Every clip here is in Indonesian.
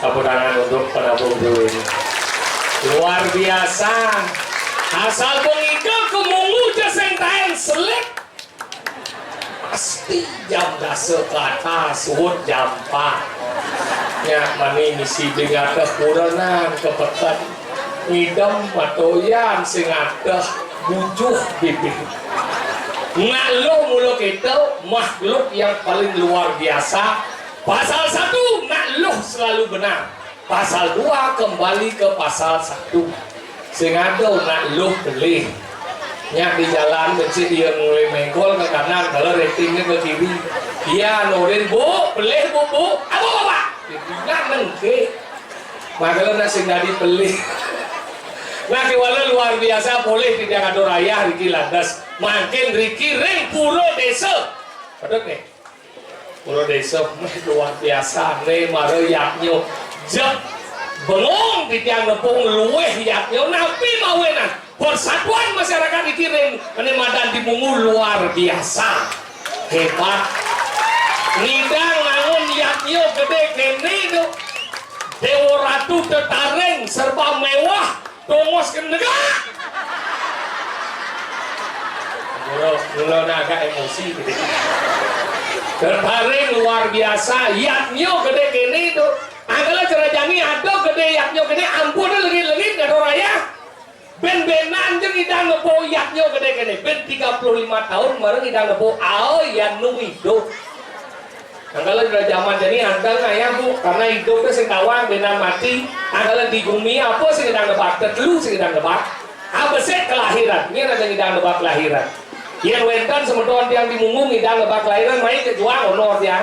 Tepuk tangan untuk penabung dulu ini. Luar biasa. Asal pengikut kemungu jaseng taen selek. Pasti jam dasa ke atas, suhut jam 4. Ya, mani misi dengan kekurangan, kepetan. Ngidam matoyan sing adah bujuh bibir. Ngaluh mulu kita makhluk yang paling luar biasa. Pasal 1 ngaluh selalu benar. Pasal 2 kembali ke pasal 1. Sing ada ngaluh belih. Nya di jalan benci dia mulai menggol ke kanan, kalau ratingnya ke kiri. Dia norin bu, belih bu. Apa bapak? Tidak nengke. Makanya nasi nggak dibeli. Nah kiwala luar biasa boleh tidak ada raya Riki Landas. Makin Riki ring puro desa. Padahal nih. Puro desa luar biasa nih marayaknya. Jep bengong di tiang nepung luweh yaknya napi mawenan. Persatuan masyarakat dikirim penemadan di Mungu luar biasa. Hebat. Nidang nangun yaknya gede kene itu. Dewa Ratu Tetareng serba mewah. Tongos ke negara. Mula agak emosi gitu. Tertarik luar biasa. Yaknya gede kene itu. Agaklah cerajani ada gede yaknya gede. Ampun legit-legit gak ada raya. Ben-benan jeung idang ngepo yaknya gede kene. Ben 35 tahun bareng idang ngepo. Ao yang nu hidup. Anggalan udah zaman jadi andang ayah bu, karena hidupnya sing kawang benar mati. Anggalan di bumi apa sing sedang nebak, tertelu sing sedang nebak. Abesek kelahiran, ini ada yang sedang nebak kelahiran. Yang wentan semeton yang dimungung sedang nebak kelahiran, main kejuang honor dia.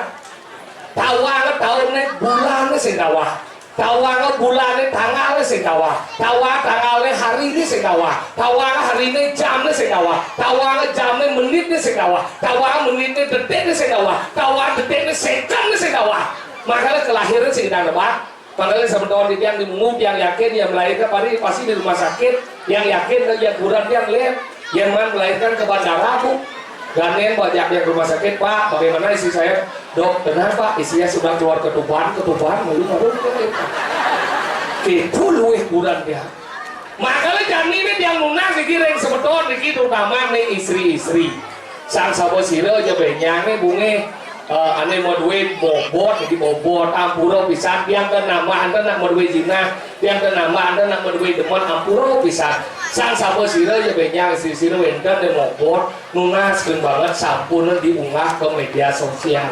Tawang tahunnya bulannya sing kawah. Tawang bulannya tanggalnya sing kawah. Tawang tanggalnya hari ini sing kawah. Tawang hari ini jamnya sing kawah. Tawang jamnya menitnya sing kawah. Tawang menitnya detiknya sing kawah. Tawang detiknya secondnya sing kawah. Makanya kelahiran sing sedang nebak. Makanya sebentar yang dimungut, yang yakin, yang melahirkan pasti di rumah sakit. Yang yakin, yang kurang, yang lihat. Yang mana melahirkan ke bandara bu. Ganen banyak yang rumah sakit pak. Bagaimana istri saya? Dok, benar pak, istrinya sudah keluar ketuban, malu itu luwih kurang dia. Makanya jam ini yang lunas dikiring sebetulnya dikit terutama nih istri-istri. Sang sabo sila aja benyang nih bunge. Ane mau duit bobot, jadi bobot ampuro pisan. Yang ke nama anda nak mau duit jinah, yang ke nama anda nak mau duit demon ampuro pisan. Sang sabo sila aja benyang istri-istri wenten dan bobot nunaskeun banget sampunan diunggah ke media sosial.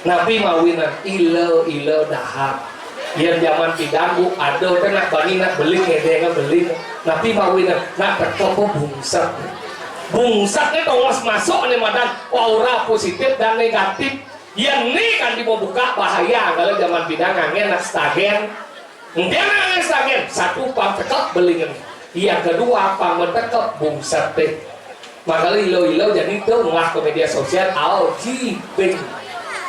Nabi mawinan ilo dahar. Yang zaman pidanggu ada teh nak bani nak beli ngedeng beli. Nabi mawinan nak tertopo bungsat. Bungsatnya tongos masuk nih madan aura positif dan negatif. Yang ini kan dibuka bahaya kalau zaman pidang angin nak stagen. Dia angin stagen satu pam tekap beli ini. Yang kedua pam tekap bungsat teh. Makanya ilo jadi tuh ngah ke media sosial auji ping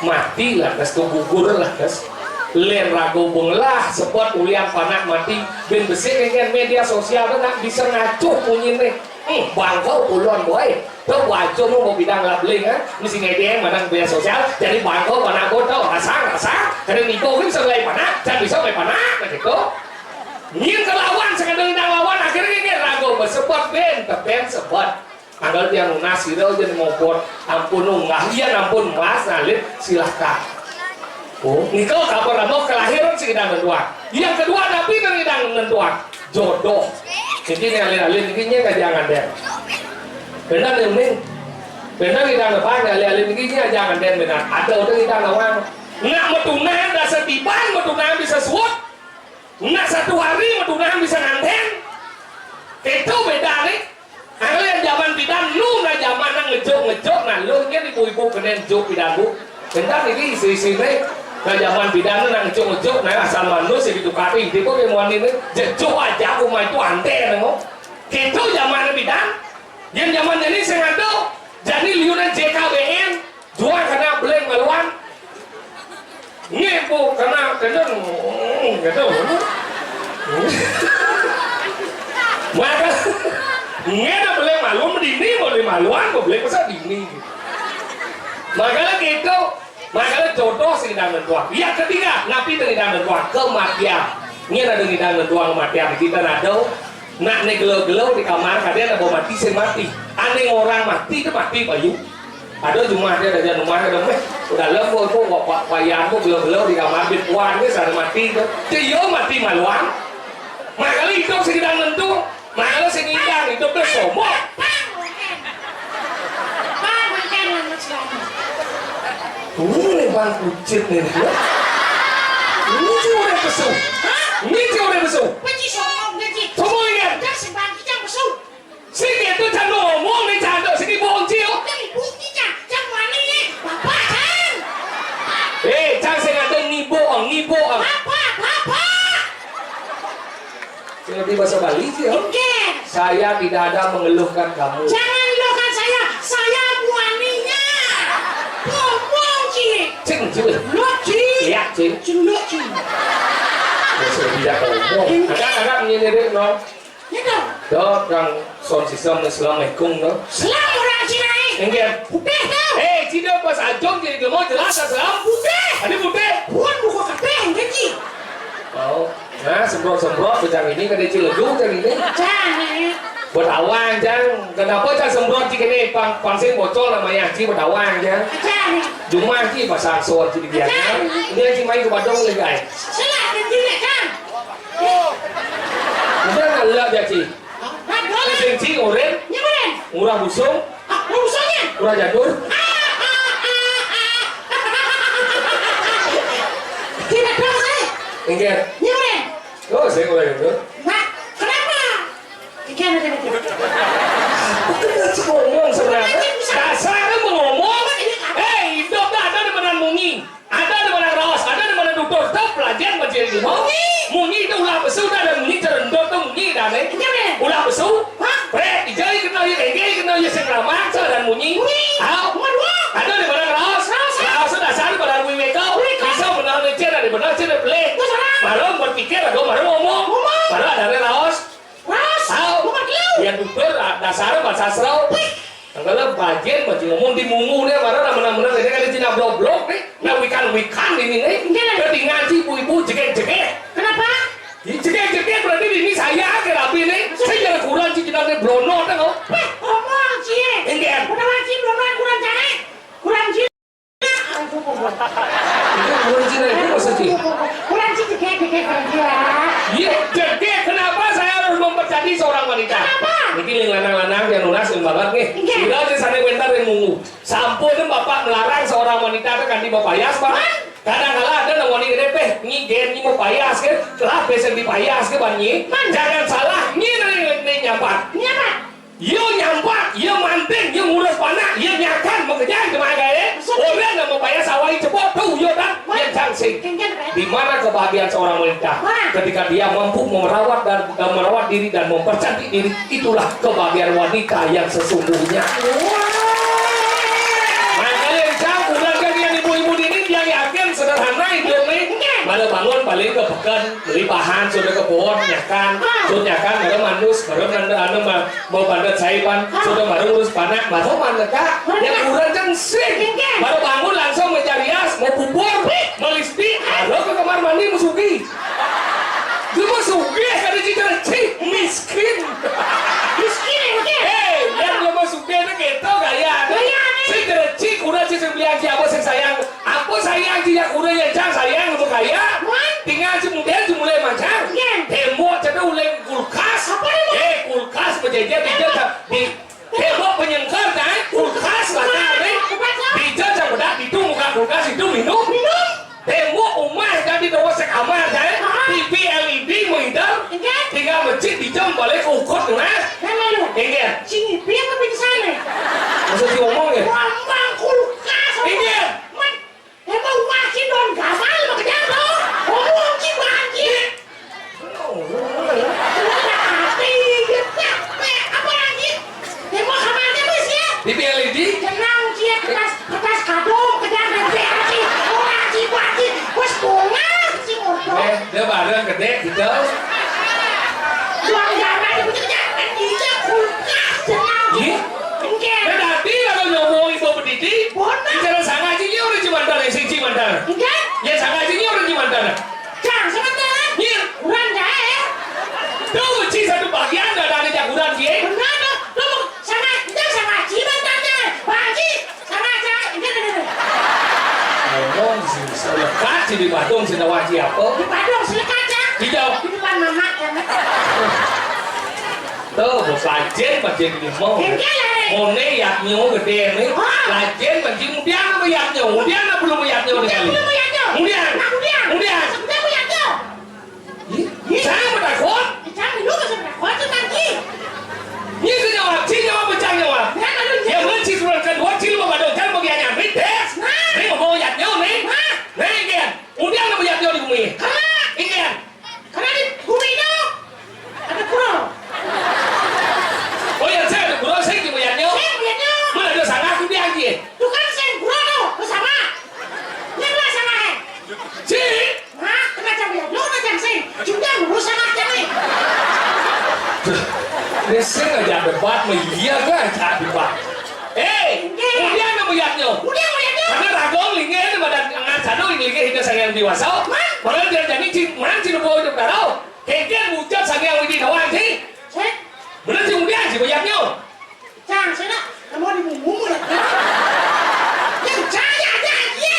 mati lah kas gugur lah kas len ragu bunglah sepot ulian panak mati ben besi kan media sosial tu nak bisa ngacuh punyin nih bangkau puluhan boy tuh wajah mau bidang lah beli kan mesti ngedeng mana media sosial jadi bangkau panak kota rasa karena nipo kan selai panak dan bisa selai panak gitu nyin kelawan sekadang lawan akhirnya ini ragu bersepot ben sepot. Anggal yang lunas sirau jadi ngopot ampun ngahlian ampun mas nalit silahkan. Oh, nikau kabar mau kelahiran sih sedang menentuan. Yang kedua tapi sedang menentuan jodoh. Jadi alin-alin ini jangan deh. Benar nih, benar kita lepas alin-alin ini jangan deh benar. Ada orang kita lawan. Nak metunang dasar tiban metunang bisa suat. Nak satu hari metunang bisa nganten. Itu beda nih. Angin zaman bidan lu na zaman nang ngejok nah lu kan ibu-ibu kenen jok bidan bu. Bentar ini isi na zaman bidan nang ngejok nah asal manus segitu kaki itu kok yang ini jejok aja aku mah itu aneh nengok. Itu zaman bidan. Yang zaman ini sengaja jadi liuran JKBN jual karena beleng maluan. Ngepo karena gitu. Maka ngena boleh malu dini boleh maluan boleh pasal dini. Makanya gitu Makanya jodoh sing dang nentuang. Yang ketiga, napi dengan dang nentuang kematian. Ini ada dengan dang nentuang kematian. Kita nado, nak nih gelau-gelau di kamar kalian ada mati sih mati. Aneh orang mati itu mati bayu. Ada cuma dia ada rumah ada udah lembut kok wayang kok gelau-gelau di kamar bitwan ini sana mati itu. Dia mati maluan. Makanya itu sing dang nentu. Makanya sing idang itu bersomok. Ini bang kucing nih, ini sih udah besar, ini sih udah besar. Benci sombong, benci. Sombong ya? Jangan sebangki jangan besar. Sini itu jangan ngomong nih jangan, sini bohong cio. Dari bukti jangan wani nih, bapak kan. Jangan saya ngata ngiboang. Bapak. Seperti bahasa Bali sih. Enggak. Saya tidak ada mengeluhkan kamu. Jangan lokan saya waninya. Ngomong cik. Cing. Lo cik. Iya cing. Lo cik. Saya tidak ngomong. Agak nyindir no. Ya dong. Đó rằng son sistem Islam này cung đó. Selam orang Cina. Enggak. Putih tau. Cina pas ajong jadi gemuk jelas Islam. Putih. Ada putih. Bukan buku kabeh benci. Oh, nah semprot macam ini kan dia ciledug kan ini. Jangan. Buat awang jang. Kenapa jangan semprot jika ini pangsin bocor namanya ci buat awang jang. Jangan. Cuma ci pasang soal ci biasa. Ini ci main ke badong lagi guys. Selam benci kan. Udah nggak ya ci. Mesin ci oren. Nyeburin. Murah busung. Urusannya. Murah jadur. Tidak dong saya. Enggak. Nyeburin. Oh saya mulai dulu. Nah, kenapa? Gimana? Bukan nggak ngomong sebenarnya. Dasarnya mau ngomong. Hidup ada di mana mungi, ada di mana rawas, ada di mana dokter. Tahu pelajaran macam ini. Mungi itu ulah besu dah dan mungi cerendot tu mungi dah ni. Ulah besu. Bre, ijai kenal ya, ege kenal ya sengrama, dan munyi. Tahu? Ada di mana rawas. Rawas itu dasar di mana wiwi kau. Bisa benar ni cer, ada benar cer play. Baru berpikir, ada baru ngomong. Baru ada di rawas. Tahu? Yang dokter dasar bahasa serau. Kalau bagian macam ngomong di mungu ni, baru nama-nama ni kan di Cina blok-blok ni. Nah wikan ini ni. Jadi ngaji ibu-ibu jegek-jegek. Kenapa? Jegek-jegek berarti ini saya ke rapi ni. Saya jangan kurang Cina ni blono tak kau. Ngomong cie. Enggak. Kenapa cie belum kurang cari? Kurang cie. Itu kurang Cina itu maksud Cina. Kurang cie jegek kurang cie. Iya jegek. Kenapa saya harus mempercayai seorang wanita? Kenapa? Ini lanang-lanang yang lunas yang banget nih. Tidak aja sana bentar yang mungu. Sampo itu bapak melarang seorang wanita itu kan di payas pak. Kadang-kadang ada yang wanita ini ngigen ni mau payas ke, lah besok dipayas ke banyi. Jangan salah, ni nyampak. Nyampak. Yo nyampak, yo manting, yo ngurus panak, yo nyakan mengejar ke mana ya? Orang yang mau payas awalnya cepot tuh yo dan yang cangsing. Di mana kebahagiaan seorang wanita? Ketika dia mampu merawat dan merawat diri dan mempercantik diri, itulah kebahagiaan wanita yang sesungguhnya. Makanya yang udah kan ibu-ibu ini dia yakin sederhana hidup nih. Malah bangun paling ke pekan beli bahan sudah ke pohon nyakan, sudah nyakan ada manus, baru anu mau bandet saipan, sudah baru urus panak, baru mana kak? Yang kurang censing, baru bangun langsung mencari as, mau bubur, mau listi, halo ke kamar mandi musuki. Dia musuki kada cicak miskin. Miskin ya? Yang dia musuki itu gitu gaya. Saya cik udah cik bilang siapa sayang. Aku sayang dia udah yang sayang untuk kaya. Tinggal kemudian mulai macam. Tembok jadi mulai kulkas. Kulkas berjejer di tembok penyengkar kan. Kulkas lah kan. Dijal jangan itu muka kulkas itu minum. Tembok rumah tadi bawa sekamar kan. TV LED monitor. Tinggal masjid dijam balik ukut kan. Enggak. Sini, biar apa di sana? Maksud dia ngomong ya? Ngomong kulkas. Enggak. Emang masih don gasal mau kerja lo? Ngomong cibanci. Apa lagi? Emang kamarnya bos ya? TV LED? Tenang dia kertas kado kerja ganti orang cibanci. Bos bunga si motor. Dia bareng gede gitu. Uang jalan itu kerja dia kulkas tenang. Iya. Enggak. Nanti kalau ngomong ibu pendidik, Bona. bicara sangat aja dia udah cuma dari sisi gimana? Enggak? Ya sangat sini orang gimana? Jangan sebentar. Iya. Kurang jahe. Tuh benci satu bagian dari jaguran dia. Benar tuh. Lu sama dia sama cimentarnya. Bagi sama aja. Ini. Ngomong sih, selekat sih di Badung sih wajib apa? Di Badung selekat aja. Hijau. Di depan mama kan. Tuh, lajen bajen limau. Mone yaknya gede nih. Lajen bajen kemudian apa yaknya? Kemudian apa belum yaknya nih kali? Kemudian. Saya mau takut. Ini senyawa, senyawa pecah nyawa. Yang menci surat kedua cilu Badung kan bagian yang tes. Nih mau yaknya nih. Nih ikan. Kemudian apa yaknya di bumi? Ikan. Karena di bumi itu ada kurang. Oh ya saya ada kurang saya cuma yaknya. Mana ada sangat aku dia aja. Tuh kan saya kurang tuh bersama. Ini lah sama. Si. Hah? Kenapa ya? Lu macam sih. Juga lu sama kami. Resen aja debat iya kan tak debat. Kemudian apa yaknya? Karena ragong lingin badan angan sadu lingin hingga sayang dewasa. Padahal dia jadi man cina boy itu tahu. Kengken wujud sayang widi doang sih. Benar sih kemudian sih banyaknya. Jangan sih nak. Kamu di bumbu lah. Yang percaya aja aja.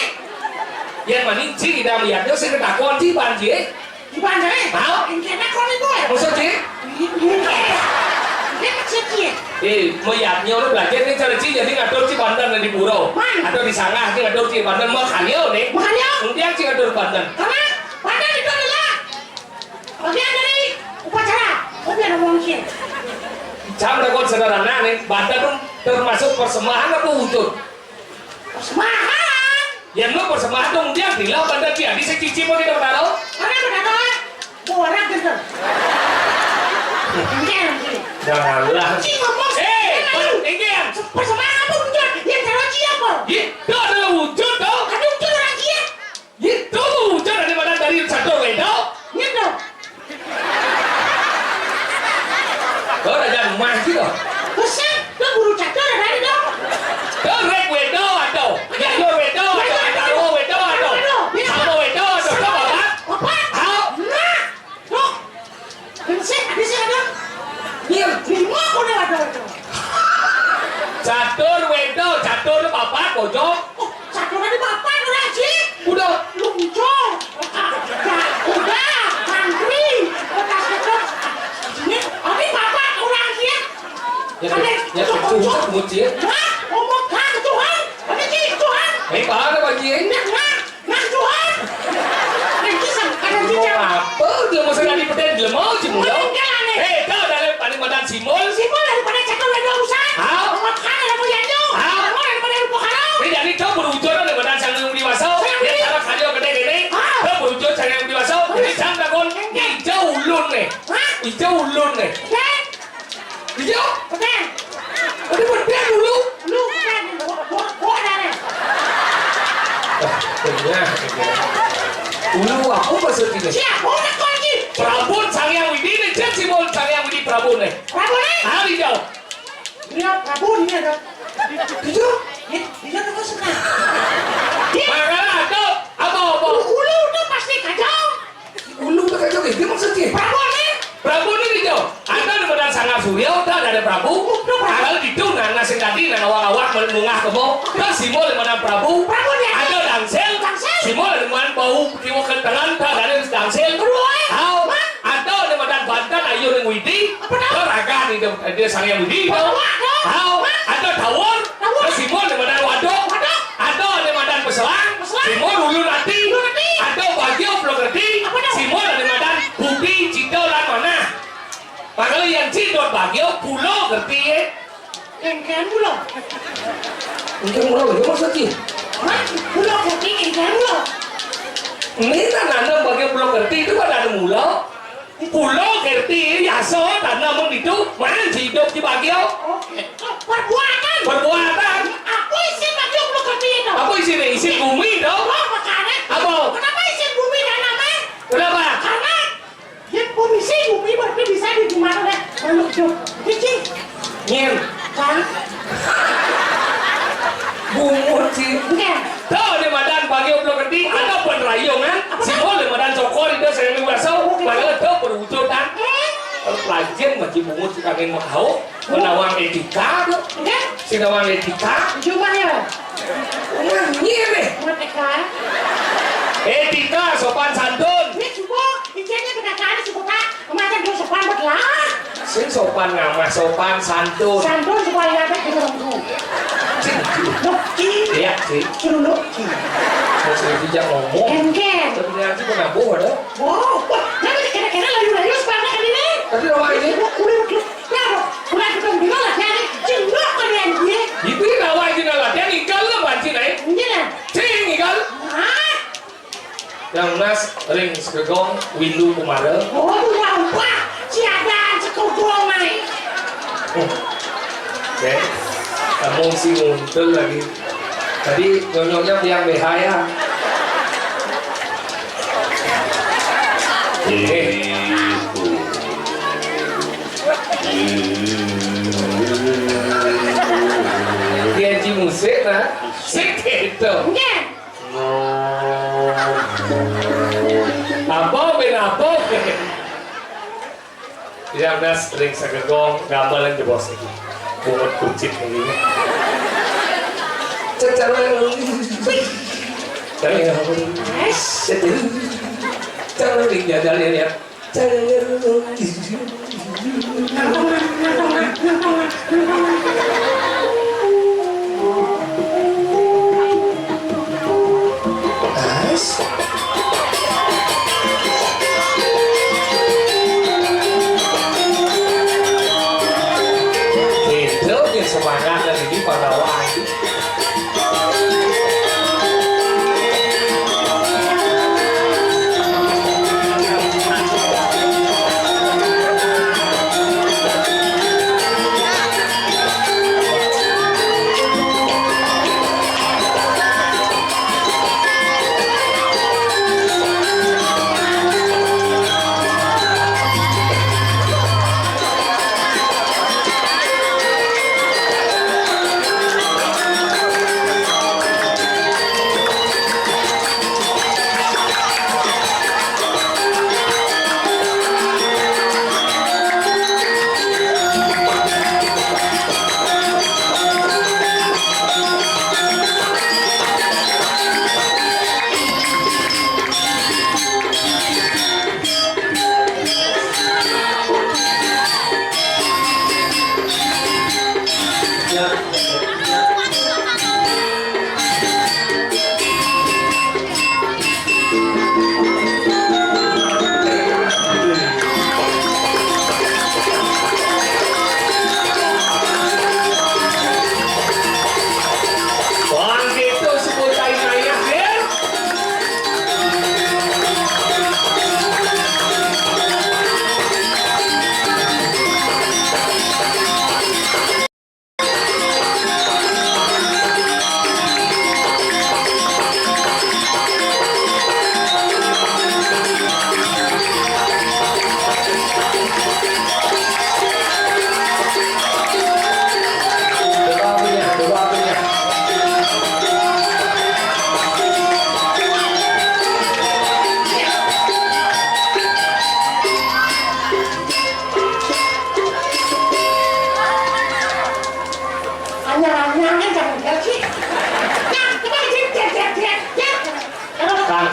Yang mana sih kita banyaknya sih kita kon sih ban sih. Di mana? Tahu? Ini nak kau ni boy. Maksud sih? Ini macam dia. Banyaknya udah belajar nih cara sih jadi ngatur sih bandan di Puro. Atau di Sangah sih ngatur sih bandan mau kalian nih. Makanya. Kemudian sih ngatur bandan. Karena bandan itu adalah bagian dari upacara. Bagian mungkin. Jam rekod sederhana nih, bandan tuh termasuk persembahan apa wujud? Persembahan. Yang lo persembahan tuh kemudian bila bandan dia di cici mau kita taruh. Karena benar-benar borak gitu. Jangan sih. Janganlah. Cing ngomong. Ingin. Persembahan apa wujud? Yang taruh siapa? Itu adalah wujud dong. Ada wujud orang kia. Itu wujud daripada dari satu wedo. Gitu. Kau dah jangan mah gitu. Besar, lo buru catur dari dong. Kau rek wedo atau ya yo wedo atau taruh wedo atau sama wedo atau kau apa? Apa? Hao. Nah, tuh. Bensin, ada sih ada. Iya. Lima aku dah ada itu. Catur wedo, catur bapak pojok. Oh, catur ada bapak udah sih. Udah. Luncur. Udah, mantri. Udah catur. Ini, ini bapak orang kia. Ya kecuhan mucir. Hah? Ngomong kah ke Tuhan? Ada sih Tuhan. Mana bagi? Nah Tuhan. Nanti ada Mau dia. apa? Dia mau sekali peten dia mau cuma. Meninggal aneh. Kau dari paling badan simol. Simul daripada catur dan urusan. Hao. Ngomong kah ada mau yanyo. Ngomong daripada lupa kalau. Ini jadi kau berwujud dari badan sang yang dewasa. Dia cara kalian gede gede. Kau berwujud sang yang dewasa. Jadi sang dragon hijau ulun nih. Hijau ulun nih. Dan, Hijau? dan, Tadi berdua dulu. lu kan, buat ada. Benar. Ulu aku maksudnya. Siapa nak kau lagi? Prabun sang yang widi nih. Jangan simbol sang yang widi Prabun nih. Prabu ni? Hijau. Dia Prabu ni ada. Hijau? Dia tu senang. Makanya ada apa? Ulu tu pasti kacau. Ulu kacau dia maksudnya. Prabu ni? Prabu ini hijau. Ada di badan sangat surya, ada Prabu. Kalau itu nana sing tadi nana awak menungah kebo. Ada simbol di badan Prabu. Prabu ni? Ada dangsel. Simbol di badan bau kiwa kentangan. Ada dangsel. Tahu? Ada di badan bantan ayu yang widi. Raga nih dia sang yang widi. Tahu? Ada tawon. Ada simbol di badan wadok. Ada di badan peselang. Simbol ulun hati. Ada bagio blogerti. Simbol di badan bukti cinta lan mana. Makanya yang cinta bagio pulau gerti ya. Engkan pulau. Engkan pulau itu maksudnya. Hah? Pulau kaki engkan pulau. Ini nana bagio pulau gerti itu kan ada pulau. Pulau gerti ya so tanah mung itu mana hidup di bagio. Perbuatan. Perbuatan. Apa isi baju pulau kaki itu? Apa isinya? Isi bumi dong. Oh, makanya. Apa? Kenapa isi bumi dan nama? Kenapa? Karena ya bumi sih bumi berarti bisa di gimana deh? Kalau hidup, cici. Nyen. Kan? Bumur sih. Enggak. Tahu di badan bagio pulau gerti kalau pelajar masih bungut suka mau tahu menawang etika tuh si nawang etika Coba ya. nanya deh Mereka. etika sopan santun Ini coba. Ijennya berkata-kata si kota. Kemana dia sopan belah. sing sopan nama sopan santun Santun supaya ada di dalam tuh. Loki. ya sih Loki. saya bijak ngomong Engken. tapi nanti penabuh ada Wow. Wah. Nanti kira-kira layu-layu sebanyak ini. tapi nama ini Udah ketemu di mana? Jadi cendok kalian dia. itu nama ini lah dia nikah lah banci naik Iya. cing nikah Ah. yang nas ring segegong windu kemarin Oh, udah apa? Siapa sekogong naik? oke kamu sih muncul lagi tadi nyonyoknya biang behaya dia ji musik nah sik itu Iya. apa ben apa yang nas ring segegong gambalan jebos lagi bungut kucing begini cara yang Yes. cara ring jadal ya itu yang semangat dan ini pada wajib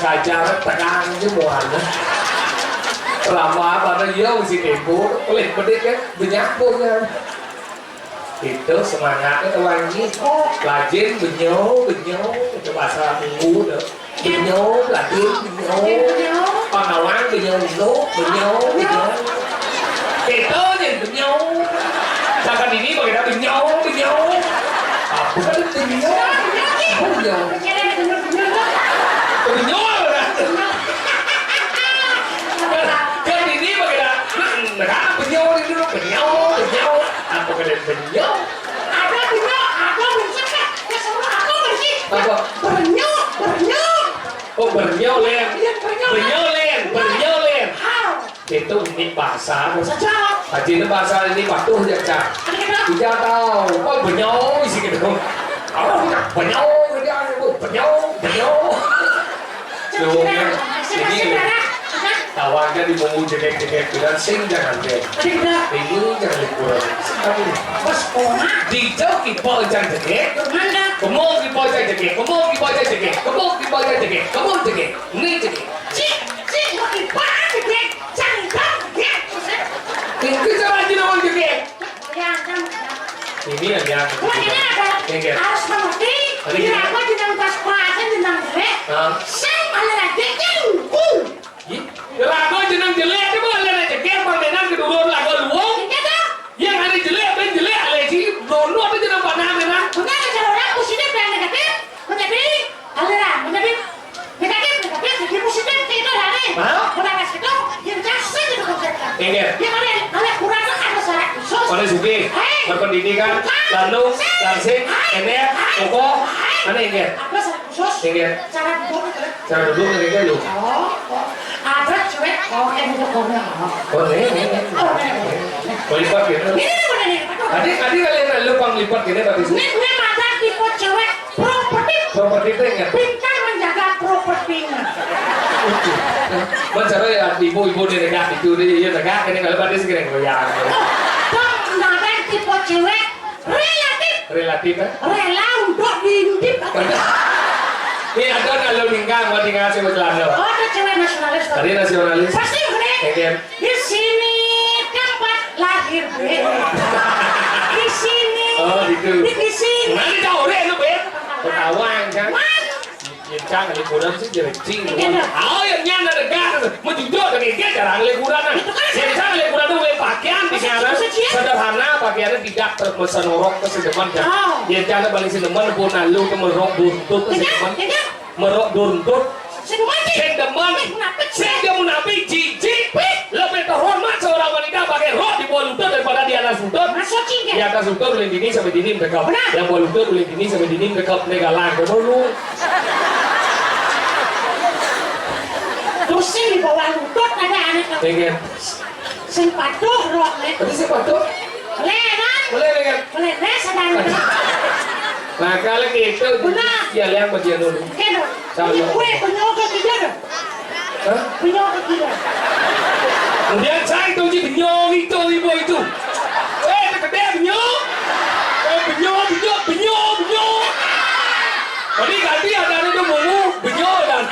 Kajar tekan jemuan lama pada dia mesti tempo pelit pelit kan banyak punya itu semangatnya wangi lajin benyo itu bahasa minggu tuh benyo lajin benyo pangawang benyo itu yang benyo jangan ini bagaimana benyo apa kan benyo Penyol lah. Kan ini bagaimana? Nah, penyol itu penyol. Apa kalian penyol? Ada benyok, ada benyok. Ya semua aku bersih. Apa? Benyok. Oh, bernyolen. Bernyolen. How? Itu ini bahasa. Sejauh. Haji itu bahasa ini patuh aja cak. Tidak tahu. Oh, benyol sih gitu. Oh, benyol. Jadi tawarnya di mau jegek-jegek bilang sing jangan deh. Ini jangan liburan. Bos koma. Dijauh kipo jangan jegek. Mana? Kamu kipo jangan jegek. Kamu kipo jangan jegek. Kamu kipo jangan jegek. Kamu jegek. Ini jegek. Cik, mau dipang jegek. Jangan jegek. Ini cara aja nama jegek. Yang kamu. Ini yang. Ini ada. Harus mengerti. Bila aku jenang tas kuasa jenang jelek. Saya malah jegek. Lagu jenang jelek itu boleh ada jegek pangenan kedua lagu luang. Yang ada jelek ben jelek lagi. Dono ada jenang panah merah. Benar aja orang musiknya pengen negatif. Menjadi aliran, menjadi negatif. Jadi musiknya itu hari. Benar kasih itu yang kasih itu konsepnya. Yang ada kurang ada syarat khusus. Mana suki? Berpendidikan, lalu, langsing, ener, pokok, mana ingin? Apa syarat khusus? Ingin. Cara duduk itu. Cara duduk ini lu. Ada cewek yang duduk kono. Oh, ini. Kau lipat gitu. Ini mana nih? Adik kalian lu pang lipat gini tadi sih. Ini mata tipe cewek properti. Properti itu ingat. Pintar menjaga propertinya. Cara ya ibu-ibu di negara itu dia negara ini kalau pada segini goyang. Nada tipe cewek relatif. Relatif kan? Rela untuk diintip. Ini ada kalau tinggal mau tinggal sih berjalan. Oh, ada cewek nasionalis. Tadi nasionalis. Pasti bener. Di sini tempat lahir beta. Di sini. Oh, gitu. Di sini. Nanti tahu deh lu bet. Ketahuan kan? Yang canggih liburan sih jadi cing. Oh, yang nyana negara. Mau jujur dengan dia jarang liburan. Yang canggih liburan tuh pakaian di sana sederhana, pakaiannya tidak termesenorok ke sedepan. Yang canggih paling sedepan pun lalu ke merok buntut ke sedepan. Merok buntut. Sedepan. Sehingga munafik jijik. Lebih terhormat seorang wanita pakai rok di bawah lutut daripada di atas lutut. Di atas lutut boleh dini sampai dini mereka. Yang bawah lutut boleh dini sampai dini mereka negalan. Dulu. Pusing di bawah lutut ada anak. Pengen. Sing patuh rok. Tadi siapa tuh? Boleh kan? Boleh pengen. Boleh sadar. Nah kalau gitu, ya lihat bagian dulu. Kena. Kue penyoga tidak. Hah? Penyoga tidak. Kemudian saya itu benyong itu ibu itu. Gede benyong. Benyong. Tadi ganti ada itu bumbu benyong dan.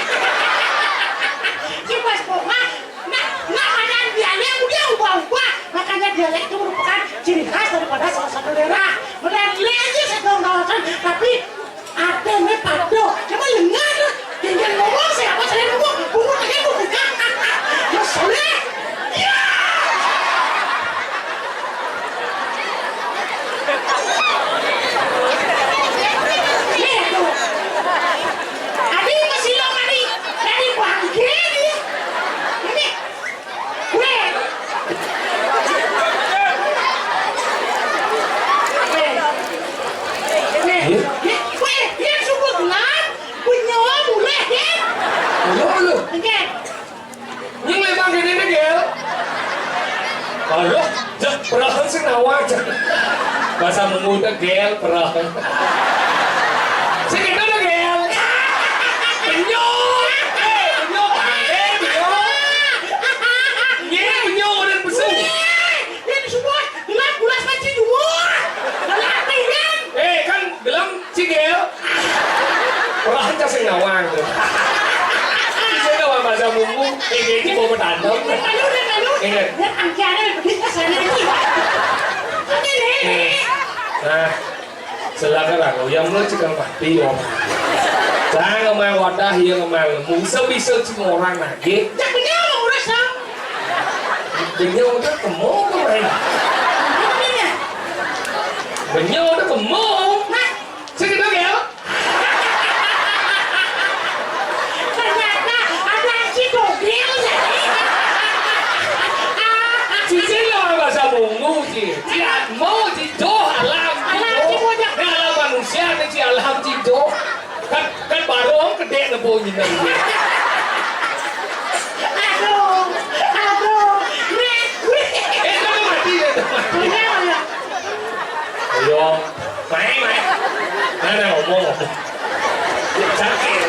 Coba sekolah. Nah ada dialek dia ubah. Makanya dialek itu merupakan ciri khas daripada salah satu daerah. Benar aja satu kawasan, tapi ada padu. Cuma lengan. Jangan ngomong siapa saya ngomong. Ngomong aja ngomong. Ya soleh. Ya. Adi masih lo adi dari bangke ini. Gue. Gue yang subuh gelap punya boleh ya. Lu. Oke. Nhưng memang gini nih gel. Aduh, perahan sih nawar. Bahasa memuda gel perahan. Segitu dah gel. Benyong. Benyong. Benyong udah besar. Ini semua gelap bulas panci dua. Gelap nih kan? Kan bilang si gel. Perahan sih nawar. Saya nawar bahasa mumbu. Ini mau bertandang. Lalu. Dan angkanya begitu sana ini. Nah, silakan aku yang lu cikal mati om. Jangan ngomong wadah yang ngomong musuh bisa cuma orang lagi. Jangan mau urus dong. Benyol udah kemau kemarin. Benyol udah kemau. Segitu ya. Ternyata ada si Dogel. Cincin lah bahasa bungu sih. Mau cido alam cido. Alam manusia ni alam cido. Kan baru orang gede ngebunyi nanti. Aduh. Itu mati. Ayo, main. Mana ngomong. Sakit.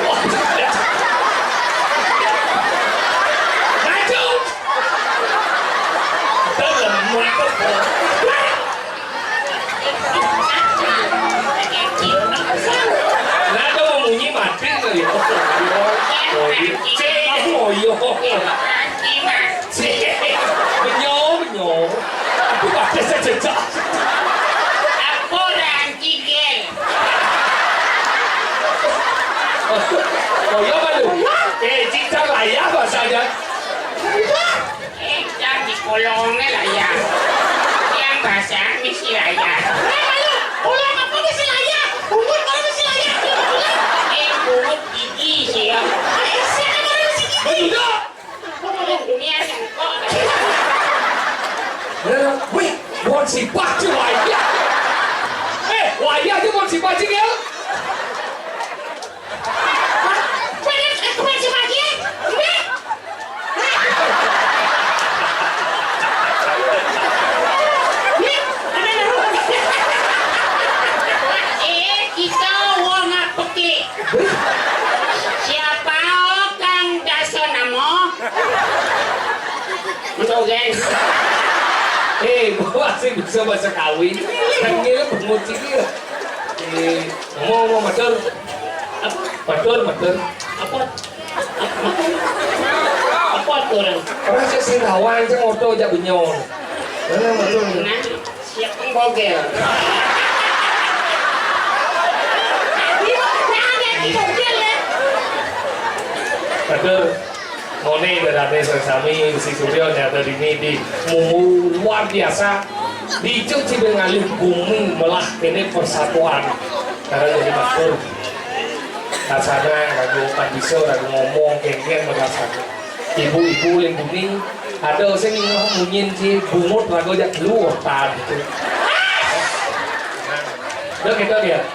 Maju. Benyo. Aku ada sejak. Aku rangki geng. Oh iya malu. Cincang layar bahasanya. Yang di kolongnya lah ya. Yang bahasa misi lah ya. Ulang apa misi layak? Umur kalau misi layak. Bungut gigi sih ya. Siapa kalau misi gigi? Tidak. Dunia sengkok. Wih, mau si baju wajah. Wajah aja mau si baju ya. Kemarin si pagi ya? Kita wong ngapeki. Siapa kang daso namo? Betul geng. Bawa sih bisa bahasa kawin. Panggilnya penguci dia. Mau matur. Matur. Apa tuh orang? Orang saya sih lawan saya ngoto aja benyon. Matur. Nah, siap bogel. Matur. Ngone berada sesami si Suryo nyata di mumu luar biasa. Dicuci dengan bumi melah ini persatuan. Karena jadi matur. Rasanya ragu pandiso, ragu ngomong, geng-geng merasanya. Ibu-ibu yang kuning, ada saya ngomongin si bungut ragu jak luar tadi itu. Udah kita lihat.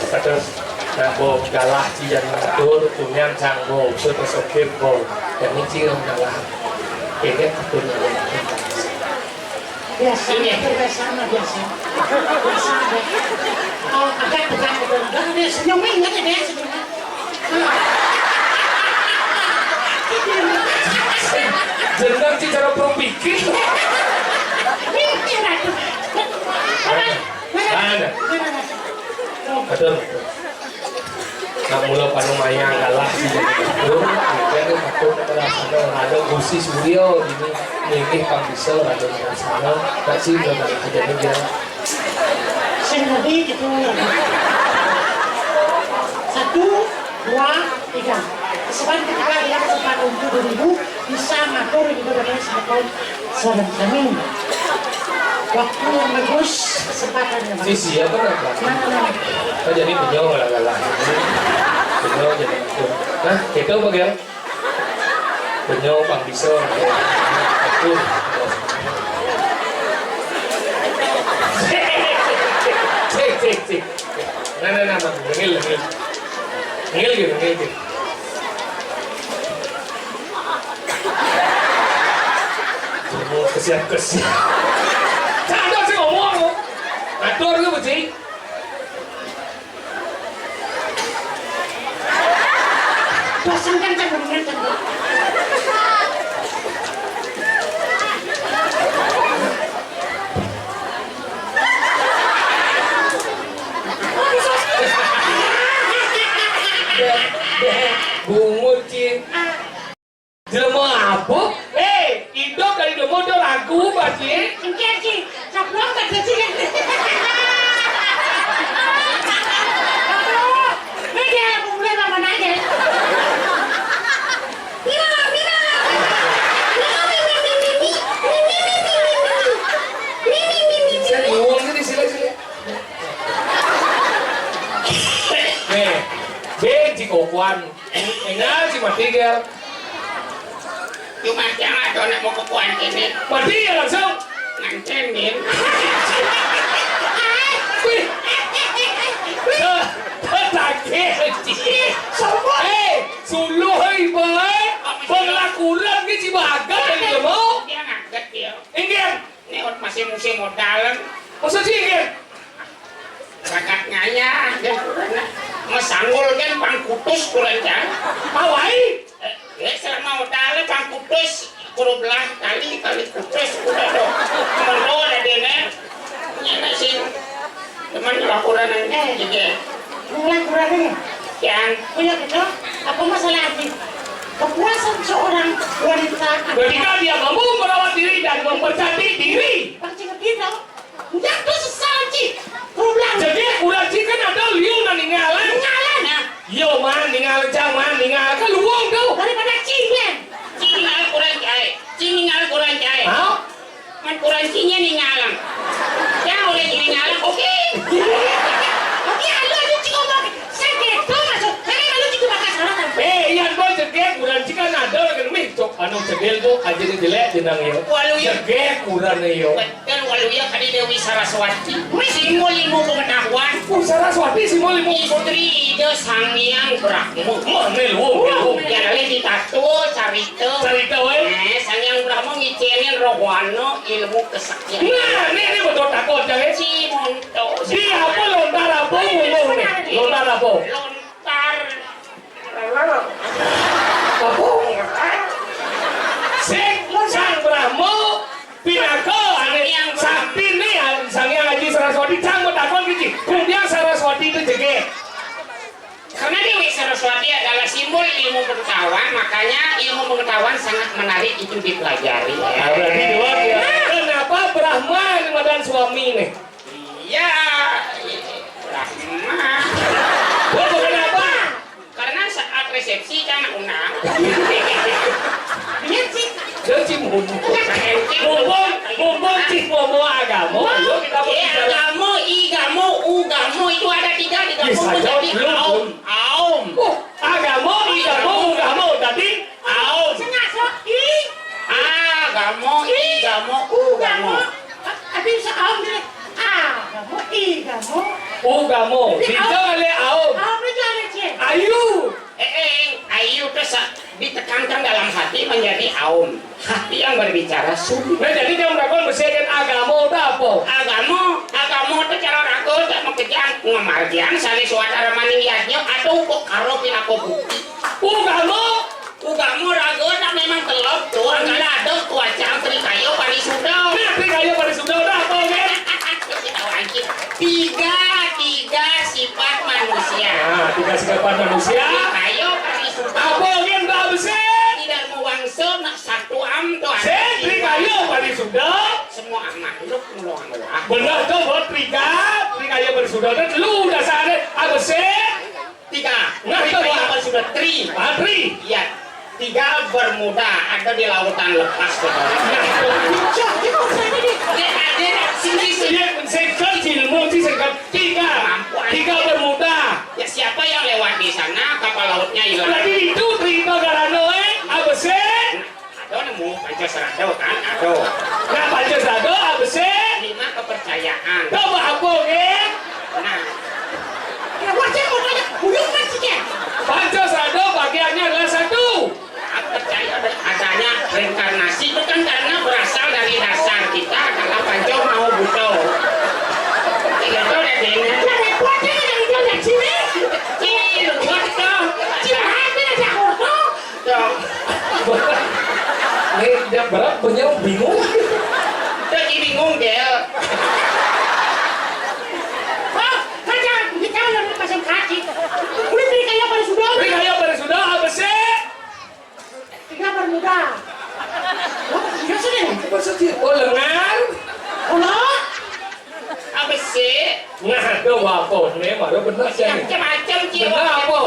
Terus, nah bo galah cian matur, kunyan canggo, sudah sopir bo, dan ini cian galah. Geng-geng matur. Biasa, bersama biasa. Oh, agak betul. Dia senyum ingat ya dia senyum. Jenang sih cara berpikir. Mikir aku. Ada. Betul. Nah mulai panumaya galah sih jadi betul. Kita betul terasa ada Gusti Suryo ini milih Kang Bisa ada terasa. Tak sih udah ada aja. Senadi gitu. 1, 2, 3. Kesempatan ketika dia kesempatan untuk 2000 bisa ngatur gitu dengan sebetulnya seorang kami. Waktu yang bagus, kesempatan yang bagus. Sisi apa nak? Mana? Kau jadi penyong galah. Penyong jadi betul. Nah kita bagian penyong Kang Bisa. Betul. Cek. Nah, ngil gitu. Mau kesiap. Canda sih ngomong. Atur ke beci? Pasangkan kan dengan kan. Bungut cing. Jelema apa? Itu dari demo do lagu baci. Engke Ci, sablon tak Ci. Aduh, ini dia mulai mama nanya. Saya ngomong di sini. Nih, beci kokuan. Enggak sih mati gel. Cuma jangan ada nak mau kekuan ini. Mati ya langsung. Ngantenin. Wih. Takut sih. Sombong. Suluh baik. Berlakulan ke Cibaga dari demo. Dia ngaget dia. Ingin. Ini masih musim modalan. Masa sih ingin? Rakat ngaya. Masanggul kan pangkutus kurang jangan. Pawai. Selama modalan pangkutus kudu belah kali kutus udah dong. Mendo ada dene. Nyana sih. Teman laporan yang juga. Mulai kurang ini. Yang Punya gitu. wanita. Ketika dia mampu merawat diri dan mempercantik diri. Bang Cik gitu. Udah tuh sesal Cik. Kurang. Jadi udah kan ada liu na ninggalan. Ngalan. Yo man ninggal jangan ninggal kan luang tuh. Daripada Cik. Ningal kurang jahe. Ningal kurang jahe. Hah? Man kurang cinya ningalan. Ya oleh ningalan oke. Oke, halo Cik ngomong. Saya gitu masuk. Saya lalu Cik bakal salah kan. Iyan boy cegek kurang jika ada kan mih cok anu cegel tuh aja nih jelek jenang yo. Walu ya. Cegek kurang yo. Betul walu ya kali Dewi Saraswati. Simbol ilmu pengetahuan. Saraswati si mau limu. Istri ide Sang Hyang Brahma. Mana lu? Ya kali ditato carita. Cerita we. Sang Hyang Brahma ngicenin rohano ilmu kesaktian. Nah, ini betul takut jangan. Cimonto. Dia apa lontar apa ngomong nih? Lontar apa? Lontar. Apa? Sang Brahmo pinaka ane sakti nih sang yang Haji Saraswati canggut takut gitu. Kemudian Saraswati itu jegek. Karena Dewi Saraswati adalah simbol ilmu pengetahuan, makanya ilmu pengetahuan sangat menarik itu dipelajari. Nah, berarti dua ya. Kenapa Brahma dan suami nih? Iya, Brahma. Betul kenapa? Karena saat resepsi kan undang. Iya Cik. Jadi mumpung cik ngomong agama, yuk kita berbicara. Agamo itu ada tiga di Bisa kampung jawab jadi belum? aum. Agama, tadi Aum. Sengaja. Agamo. Tapi bisa aum dulu. Kamu. ugamo. Dito ale aom. Aum itu ada Cik. Ayu. Ayu terus ditekankan dalam hati menjadi aum. Hati yang berbicara sungguh. Nah jadi dia melakukan bersegan agama udah apa? Agamo itu cara ragu tak mengejar ngamargian sali suatara maning yadnya atau kok karo pinako bukti. Ugamo ragu tak memang telok tuh angkala ada kuacang trikayo parisudaw. Nah trikayo parisudaw udah apa oke? Tiga sifat manusia. Nah, tiga sifat manusia. Trikayo parisudaw. Apa yang tak bersih? Tidak mewangso nak satu amdo. Trikayo parisudaw. Semua makhluk meluang Allah. Benar tuh buat trikayo parisudaw. Dan lu udah sadar apa sih? Tiga. Nah, itu Trikayo apa? parisudaw. Tri. Iya. Tiga bermuda ada di lautan lepas saudara. Cik, ini kok saya ini? Ada sini. Dia sekal ilmu sih sekal tiga bermuda. Ya siapa yang lewat di sana kapal lautnya hilang. Berarti itu trika garano apa sih? Ada nemu Pancasarado kan? Ada. Nah Pancasarado apa sih? 5 kepercayaan. Coba apa Nah, Ya wajah mau tanya, buyung kan Cik ya? Pancasarado bagiannya adalah satu. percaya adanya reinkarnasi itu kan karena berasal dari dasar kita adalah panco mau buto. Itu udah dene. Ada kuatnya yang itu ada sini. Cil, buto. Cihati ada orto. Tuh. Ini dia berat punya bingung. Jadi bingung Del. Oh, kerja kita yang pasang kaki. Udah trikayo parisudaw. Trikayo parisudaw apa sih? Tiga bermuda. Oh, iya sih. Apa sih? Oh lengan. Oh, Apa sih? Nah, itu apa? Ini baru benar sih. Macam-macam jiwa. Benar apa?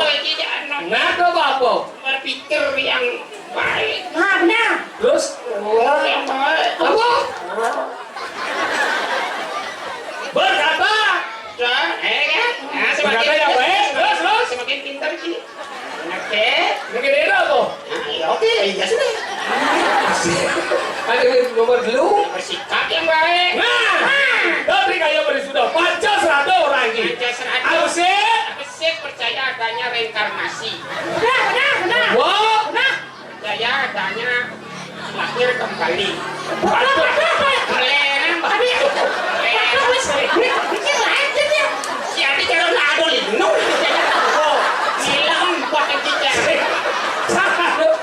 Nah, itu apa? Berpikir yang baik. nah benar. Terus Yang baik. apa? Berkata. Kan? Kan? Nah, Berkata yang baik. Terus. Semakin pintar sih. Oke. Mungkin ini apa? Oke, ya sudah. Ada nomor dulu. Bersikap yang baik. Nah, tapi kayak berisudah Pancasarado orang ini. Pancasarado. Apa sih? Apa sih percaya adanya reinkarnasi? Benar. Wah, Percaya adanya lahir kembali. Melena, Bikin lain dia. si Adi kalau nggak ada linung. Silang buat yang tiga.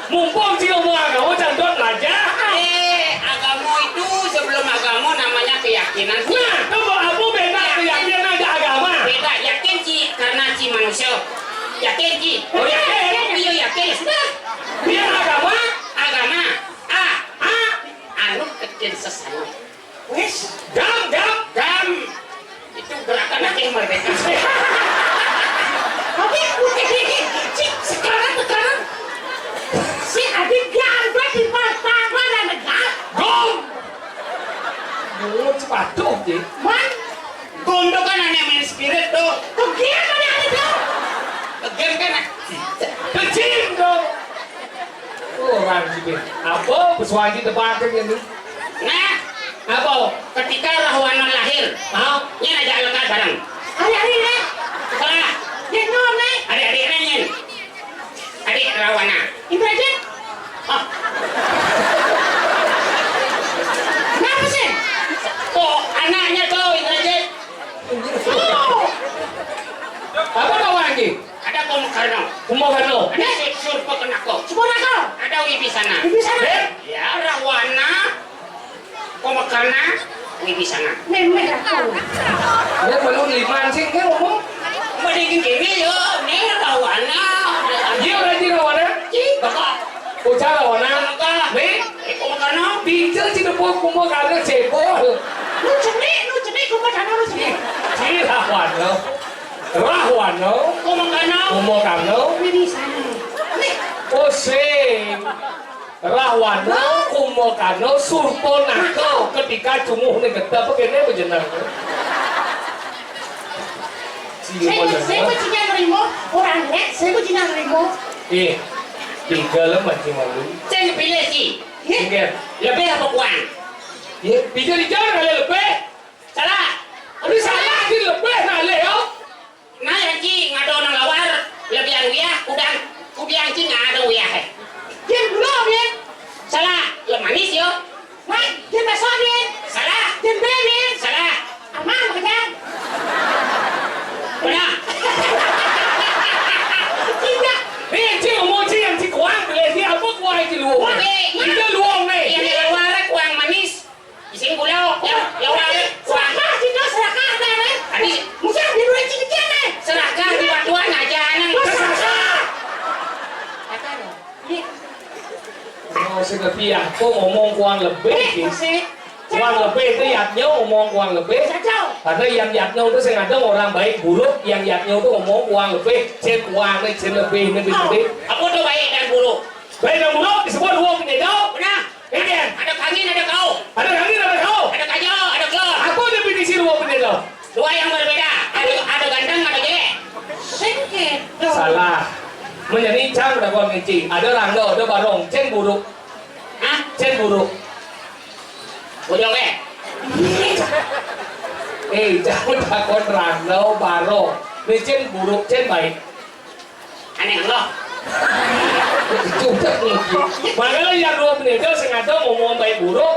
mumpung sih ngomong agama jandot aja. Agama itu sebelum agama namanya keyakinan. Nah, kamu aku beda keyakinan ada agama. Beda, yakin Ci, karena Ci manusia. Yakin Ci. Oh, yakin. Iya yakin ya sudah. Dia agama. Agama patuh Ji. Man, Gondo kan aneh main spirit tuh. kegiatan kan yang ada tuh. Game kan. Kecil dong. Orang sih. Apa pesuaji tebakan ini? Nah, Apa? ketika Rahwana lahir, Ah, nya ajak lekat bareng. Hari-hari nih, Salah. dia nom nih, Adik-adik nyen. Adik Rahwana. Ibrahim. Ah, Kenapa sih? kok anaknya tuh Indrajit. Oh, apa kau lagi? Ada Komekarno. Kumohano. Ada Surpa Kenako. semua kau. Ada Wibisana. Di sana. Eh, Ya, Rahwana. Komekarna. Wibisana. Memeh kau. dia belum liman sih kan ngomong. Mending gini yo, nih Rahwana. Dia orang di rawana. Bapak. Ucap rawana. Bapak. Nih, Komekarno. pincer sih depo kumohano ceko. Lu ceni, kau sana lu ceni. Ji rawana. Rawana. Komekarno. Kumohano. Di sana. Nih, Oseng. Rawana kumohano surponako ketika cumuh nih getah begini bejenar. saya mau cina nerimo orang net, saya mau cina nerimo. Iya, tiga lemah sih malu. Saya pilih sih. Tiga. Lebih apa kurang? Iya, bisa dijalan kali lebih. Salah. Ini salah sih lebih nah Leo. Nah yang ci ngado nang lawar lebih yang dia udang ci ngado ya. Dia belum ya. Salah. Le manis yo. Nah, dia besok dia. Salah. Dia baby. Salah. Aman betul. Benar. Tidak. Nih, cik ngomong cik yang cik kuang boleh dia apa kuang cik luang. Kita luang nih. Yang di lawar kuang manis. Di sini pulau ya lawar kuang. Serahkah cinta serahkah ada nih. Tadi Mungkin di luar cincin nih. serahkan di batuan aja nang. Serahkah. Iya. Oh, seperti aku ngomong kuang lebih. Masih. Kuang lebih itu yaknya ngomong kuang lebih. Jauh. Karena yang yaknya itu saya ngadeng orang baik buruk, yang yaknya itu ngomong kuang lebih, cek kuang nih, cek lebih nih begini. Apa tuh baik dan buruk? Baik dan buruk disebut dua penyedap. Benar. Ini Ada kangin, ada kau. ada angin ada kau. Ada kajo, ada kelor. Aku definisi dua penyedap. Dua yang berbeda. Ada gandeng, ada jelek. Sedikit. Salah. Menjadi cang udah kuang ngeci. Ada rangga, ada barong, cek buruk, Hah? cek buruk. Bojong eh. Jangan takut rangga, barong. Ini cek buruk, cek baik. Aneh loh. Juga mungkin. Makanya yang dua penyedap sengaja ngomong baik buruk.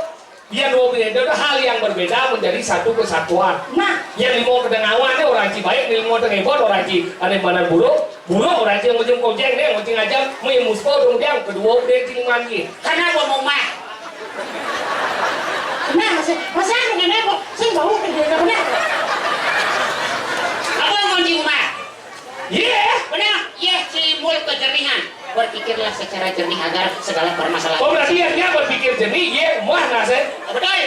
Yang dua penyedap itu hal yang berbeda menjadi satu kesatuan. Nah, Yang lima kedengawan ini orang ci baik, yang lima tengepot orang ci ada mana buruk, buruk orang ci yang ngujung kojeng nih, ngujung ngajak, mau yang muspo dong dia, kedua dia cing mandi. Karena gua mau mah. nah masih ada kan ya, saya bawa ke dia benar. Apa yang mau cium mah? Iya, Benar? Iya, timbul kejernihan. Berpikirlah secara jernih agar segala permasalahan. oh berarti dia berpikir jernih, iya, muah nasi. Betul.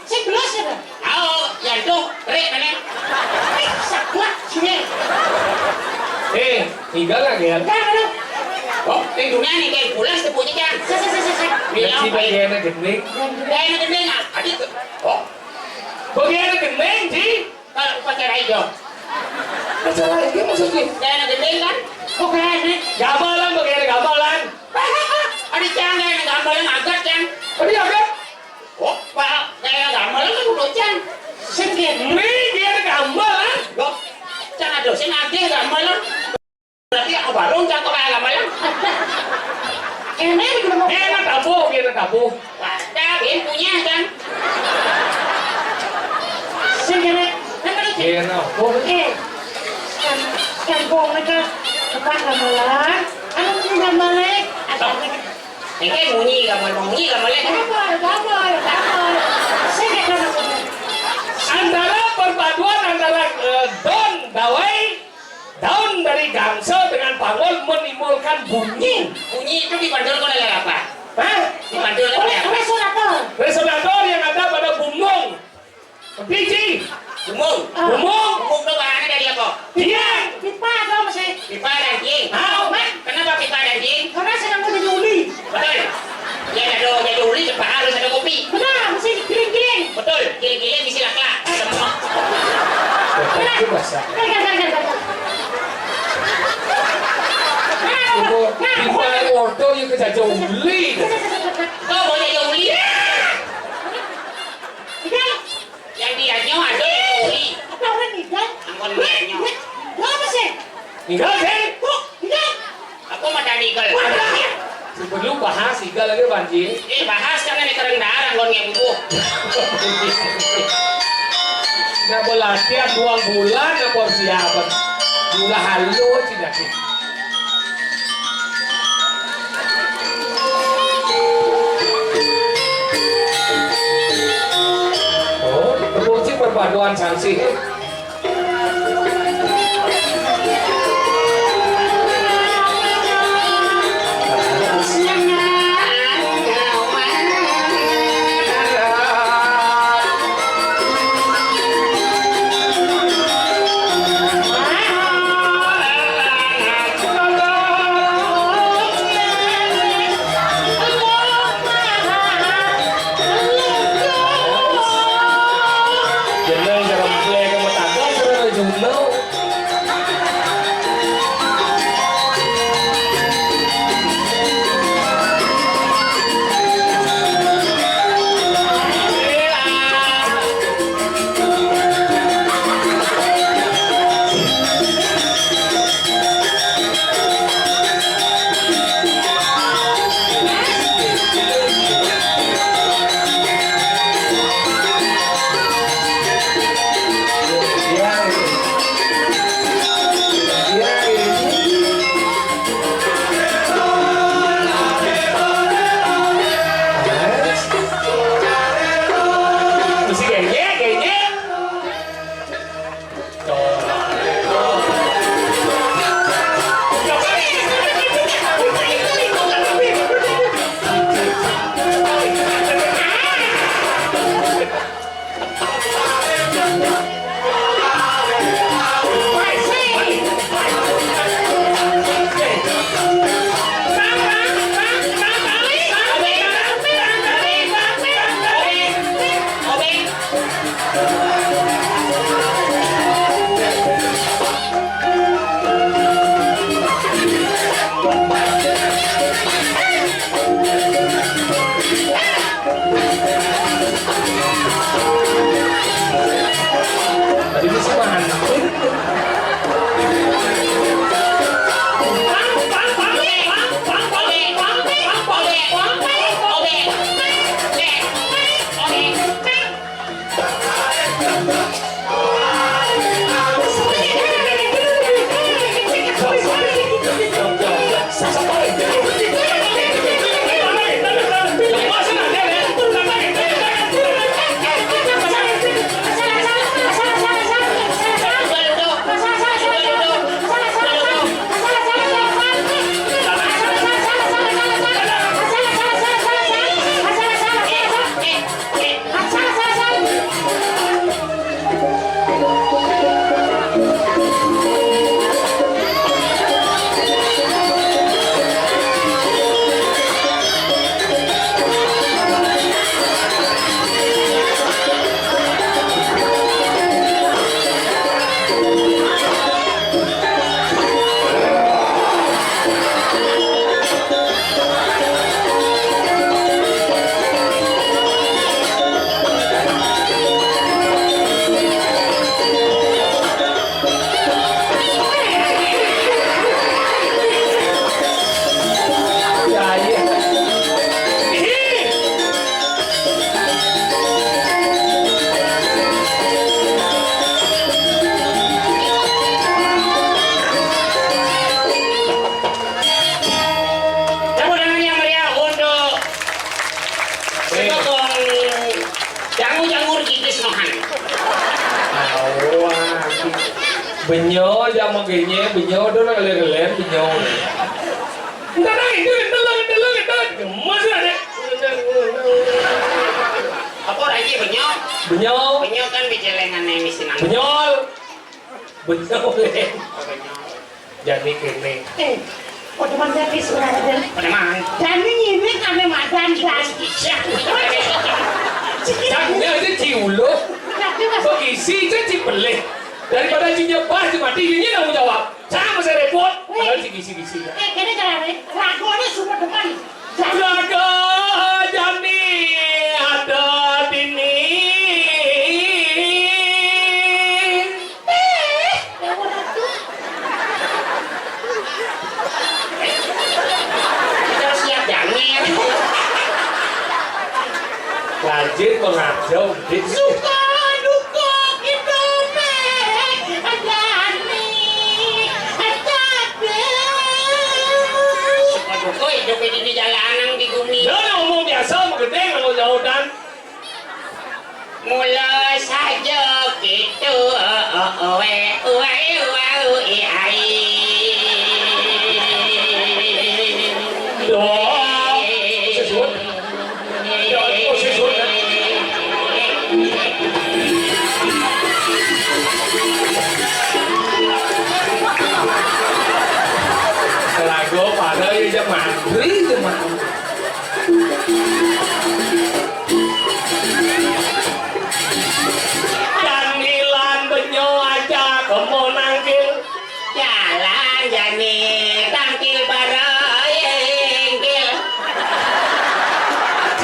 Saya gelas ya. Oh, yang tuh, rek mana? Saklak sini. Tinggal lagi ya. Dah aduh. Oh, yang dunia nih kayak pulas tepunya kan? Saya. Bilang Ci baik. bagiannya jernih, Kayak nak gendeng ah. Adik. Oh, bagiannya jernih, Ci. kalau upacara hijau. Masalah ini maksudnya. Kayak nak gendeng kan? Kok kayak ini? Gabalan bagiannya gabalan. Adik cang kayak nak gambalan agak cang. Tadi apa? Oh, pak, kayak gambalan kan udah cang. Sedikit. Nih dia ada gabalan. Loh, cang ada dosen agak gambalan. Berarti aku baru cang kok kayak gambalan. Ini juga mau. Enak tabu, dia tabu. Wah, David punya kan? Sedikit. Enak. Kan kong mereka tempat gamelan. Anu juga balik. Ini kayak bunyi gambalan. Gambar. Sedikit. Antara perpaduan antara daun dari gangsa dengan pangol menimbulkan bunyi. Bunyi itu dipantul oleh apa? Hah? Dipantul oleh apa? Resonator. Resonator yang ada pada bumung. Biji, Bumung. bumung, Bumung itu bahannya dari apa? tiang. Pipa dong masih. Pipa dan jing. Tahu? Kenapa pipa dan jing? Karena sedang mau jadi uli. Betul. Ya ada uli cepat harus ada kopi. Benar, masih giling-giling. Betul. Giling-giling isi bisa juli. Kau boleh juli. Yang dia nyawa ada juli. Apa orang nikah? Angkon dia nyawa. Apa sih? Ninggal sih. Nikah. Aku mah tadi kel. Perlu bahas igal lagi banjir. Bahas karena ini kerendahan angkon ngebuku. Nggak berlatihan 2 bulan nggak persiapan. Gula halu tidak sih. Oh, teruji perpaduan sanksi. Benyo jangan magenya, benyo doon ang galen, benyo. Entar lagi, itu, masih ada. Apa lagi benyo? Benyo, Benyo kan bijelengan ini sinang. benyol, benyo le. Benyo. Jadi kene. Kok teman jadi sebenarnya? Pada mana? Jadi ini kami madan dan Jangan aja ciulo, Tapi mas begisi jadi peleh. Daripada cinya pas mati ini tanggung jawab. Sama saya repot. Padahal sigi-sigi. Kene carane lagone sumber depan. Raga jani ada dini. Kita siap jangir. Rajin mengajau. Suka duka hidupnya adani adabe. Aduh, kok hidup di jalanan di bumi. Dia ngomong biasa, gede kalau jauhan. Mulai saja gitu, Lagu pada ini zaman, zaman. Camilan benyo aja kamu nangkil. jalan jani tangkil barayengkil.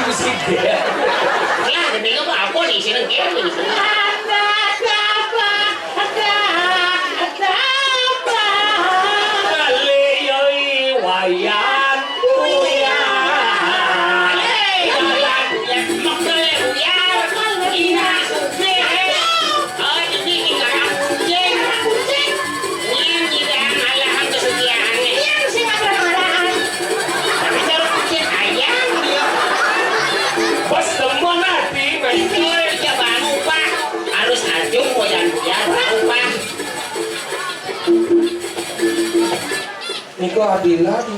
Musik dia. Lah, gede apa di sini kira di sini. Kali yoi wayan uyan. Jalan yang makel uyar, ina suke. Oh, ini sekarang kucing. Yang tidak malahan kesuciannya. Tapi cara kucing ayam dia. Pas semua nanti Itu dia bangun pak. Harus ajung boyan-boyan upah. Niko Abila di.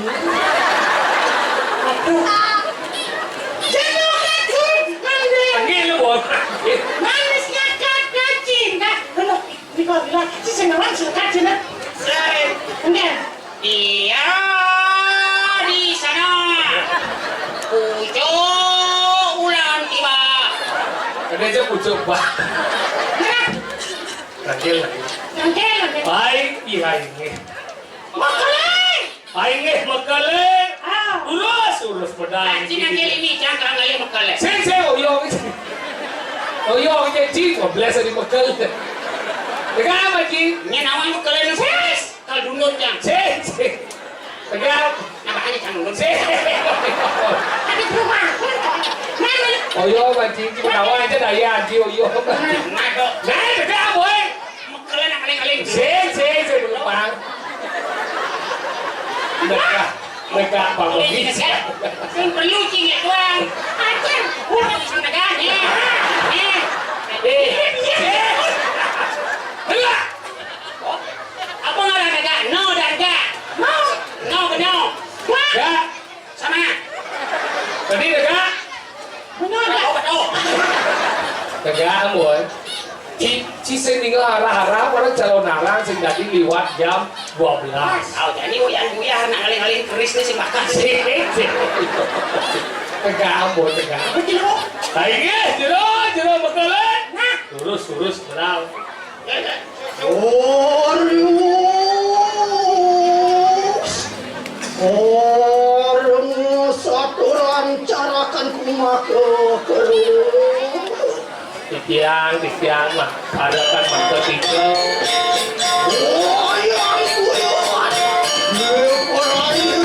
Lagi lu buat. Manisnya kata cinta. Kalau Niko bilang, si sengawan suka cinta. Enggak. Dia di sana. Ujo ulang tiba. Ada aja pucuk bah. Lagi lagi. Nanti. Baik, iya ini. Makalai. Aing makale. Ah. Urus pedang. Anjing angel ini jangan kali makale. Sen oyo. Oyo jadi kompleks di makale. Tega apa ji? Nya nawan makale nu ses. Kal dundun jang. Sen. Tega. Apa aja jang dundun. Sen. Ada rumah. Mana? Oyo mancing kita nawa aja daya ji oyo. Nado. Nah, tega boy. Makale nak kali-kali. Sen dulu pang. Mereka bangun Ini bisa. kan perlu cingit doang. Ajar. Udah di sana kan. Enggak. Apa nggak ada? No dan enggak. No benar. Ya, Sama. tadi enggak. Benar. Betul. Enggak, boy. Ci sending arah-arah orang calon narang sing tadi liwat jam 12. Oh, jadi uyan-uyan nak kali-kali keris ni si bakas. Tegak, boy, tegak. Betul. Ayo, jero bekalan. Surus berang. Orang satu rancarakan kumaku Tiang mah ada kan mata tiga. Wayang kuyuan Leperayu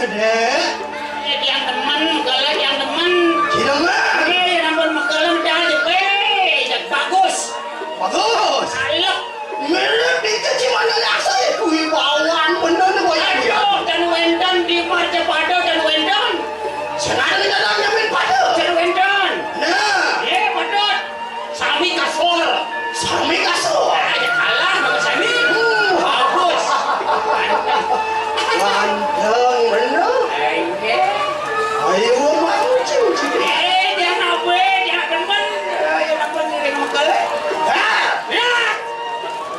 Dek. Yang temen, kalau yang temen. Cineman. Rambut mekelem jangan dipeh, jak bagus. Bagus. Ayo. Mirip itu cimana laksa kuwi bawaan bener nih boy. Aduh, dan wendon di marca pado dan wendon. Senang di dalamnya main pada. Dan wendon. Nah, Padot. Sami kasur. sami kasur. Aja kalah sama Sami. Bagus. Ganteng bener. Ayo mau cium-cium. Jangan apa, jangan temen. Jangan temen ngirim mekelem. Hah? Ya.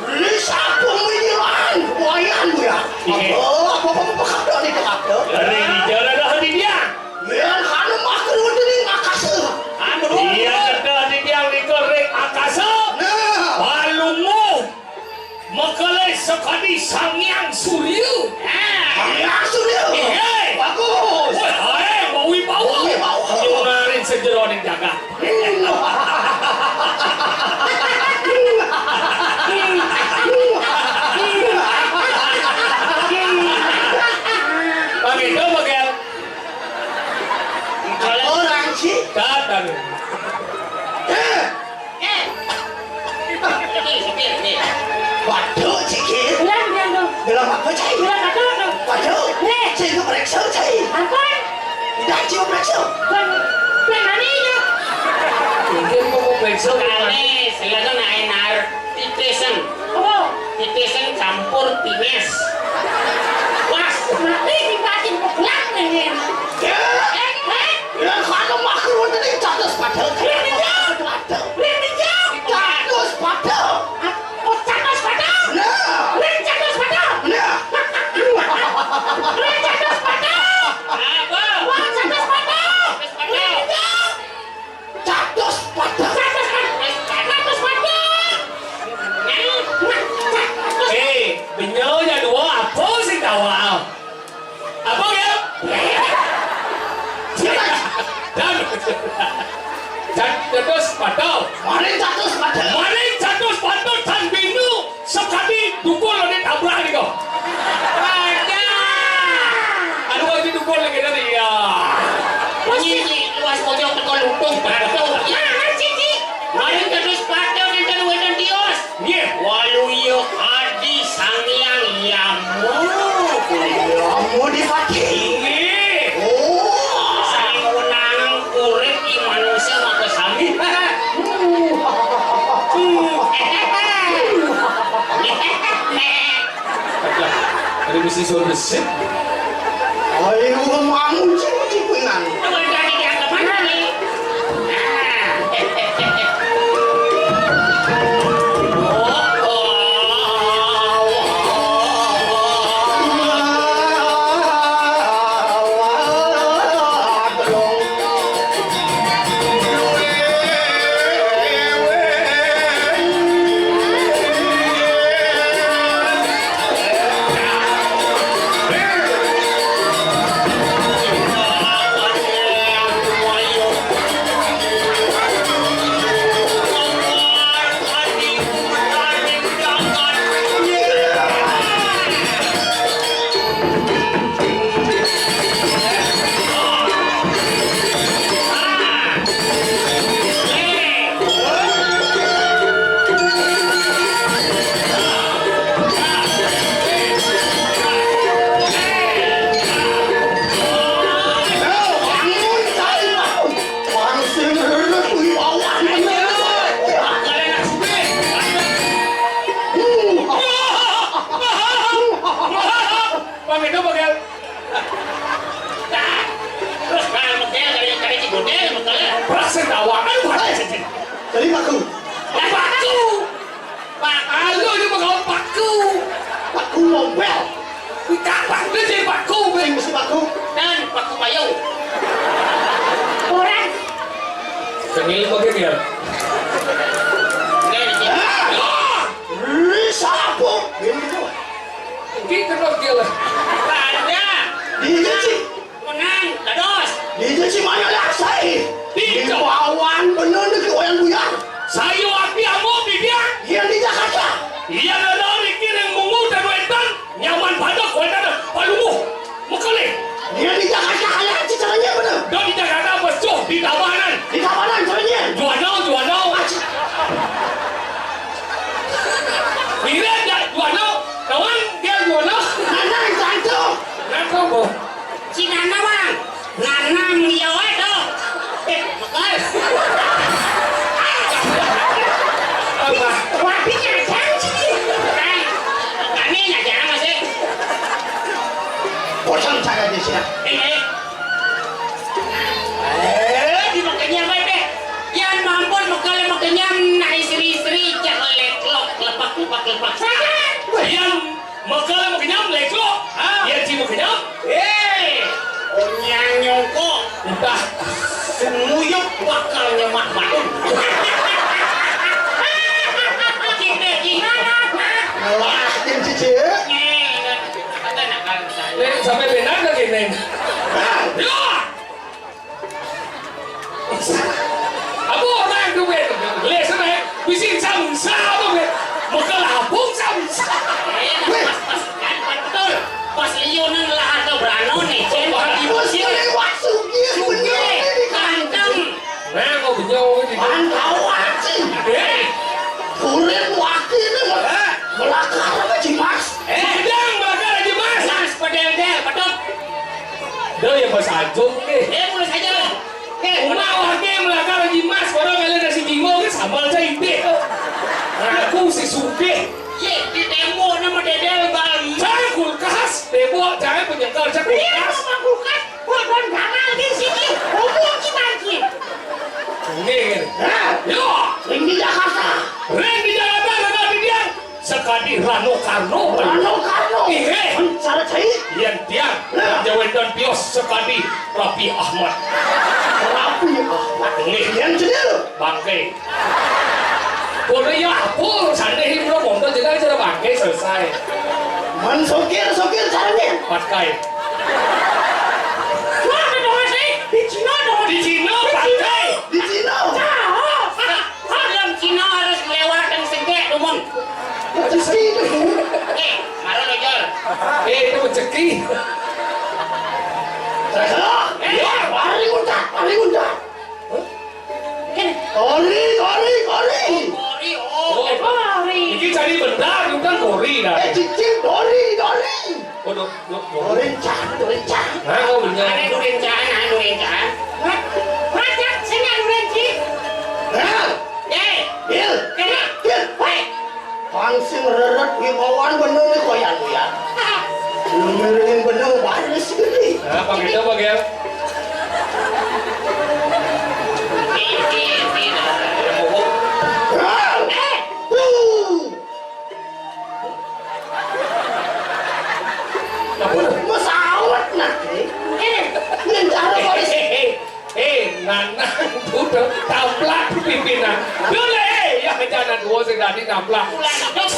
Ini siapa menyilan? Wayan bu ya? Iya. Apa kada nih kada? Dari di jalan dah di dia. Yang kana makan udah nih ngakase. Iya kada di dia likorek akasa. Nah, Balungmu Makalai sekali sangyang surya. kami asuh dia. Iya. Bagus. Woi, hai, mau wibawa. Wibawa. Nyunarin sejero ning jaga. Pagi itu bagel. Orang sih. Datang. Waduh, cikit. Bilang dia tuh. Dalam apa cai? Bilang kata tuh. Waduh, cai itu periksa cai. Apa? Tidak cium periksa. Bang, mana itu? Mungkin mau periksa. Kali selalu nainar titesen. Oh, Titesen campur tines. Pas. mati dibatin ke belakang nih. Yang kana makan udah nih catus pada. Waduh. Berhenti jauh. Catus pada. Oh, catos pada. Nah, Catos pada. nah. Catos pada. Apa? Wah, catos pada. Catus pada. Catos pada. Benyonya dua apa sih kawal? Apa ya? Dan terus padau. Mari catus pada. Mari jatuh padau dan binu sekali dukul oleh tabrak ni kau. Ada. Aduh lagi dukul lagi tadi ya. Ini luas pojok tekol lutung batu. Ya, cici. Mari terus patau dan wedan dios. Ye. Waluyo adi sangyang yamu. Kamu dipakai. Ye. Oh. Sangunang urip i manusia maka sami. Ada mesti suara bersih. Ayo kamu cium-ciuman. Tunggu dari dia ke mana nih? Jadi paku. Paku. Paku ni bukan paku. Paku mobil. Kapan dia jadi paku? Yang mesti paku. Dan paku payung. Orang. Sengil pakai dia. Sapu. Ini tu. Kita nak dia lah. Ada. Dia sih. Menang. Dados. Dia sih mana laksai. Di bawan bener ni wayang buyar. Saya api amuk di dia. Yang di Jakarta. Ia adalah kiring mungu dan wetan nyaman pada wetan palungu. Mukali. Dia Si Nana bang, Nana beliau itu. Makal. Apa? Wapinya jangan sih. Kami nggak jarang masih. Bosan saya di sini. Di makanya apa deh? Yang mampu makanya nak istri-istri jangan lepak. Yang makanya leklo. Yang ci makanya. Onyang nyongko. Entah. Semuyuk bakal nyemak batu. Ngelatin cici. Nek sampai benar lagi neng. Ya. Apa orang tu ben? Lesen eh, bisin samsa tu ben. Maka lapung samsa. Betul. Pas liu nang lahat kau berano nih. Bos ini wasuk dia bener ini Kanteng. Nah, kau benyau ini. Pantau aja. Kurin wakil ini melakar apa cimas? Pedang bakar aja mas. Mas pedel betul. Dah yang pasajung ni. Mulai saja. Umah wakil melakar aja mas. Orang kalian nasi bingung kan sambal saya ide. Aku si suke. Ye, di temo nama dedel bal. Saya kulkas. Tebo jangan penyengkal saya Iya, kulkas. mau kulkas. Buat gangal di sini. Umum cimanci. Ini kan. Yo. Ini Jakarta. Ren di Jakarta ada di dia. Sekali Rano Karno. Karno. Ihe. Cara cai. Yang tiang. Jawa dan Pios sekali Rapi Ahmad. Rapi Ahmad. Ini Yang cedil. bangke. Boleh ya apa sana ini belum montok jadi cara bangke selesai. Man sokir caranya. Pakai. Wah, ada dong sih. Di Cina dong. Di Cina pakai. Di Cina. Dalam Cina harus melewatkan segek umum. Di sini. Maro lojor. Itu rezeki. Saya. Paling unta. Kori. Kori oh. Ini cari benda bukan kori dah. Cicing Dori. Waduh, Dorencan. nah kau punya. Ada durencan. Raja, sini Urenci. Bil. Hei. Pangsing reret wibawan bener nih koyan ya. Lumirin bener banyak segini. Nah, pakai itu pakai. Masawat nanti. Ini cara polis. Nana, udah taplak pimpinan. Boleh, ya jangan dua sedang taplak. Pulang hidup.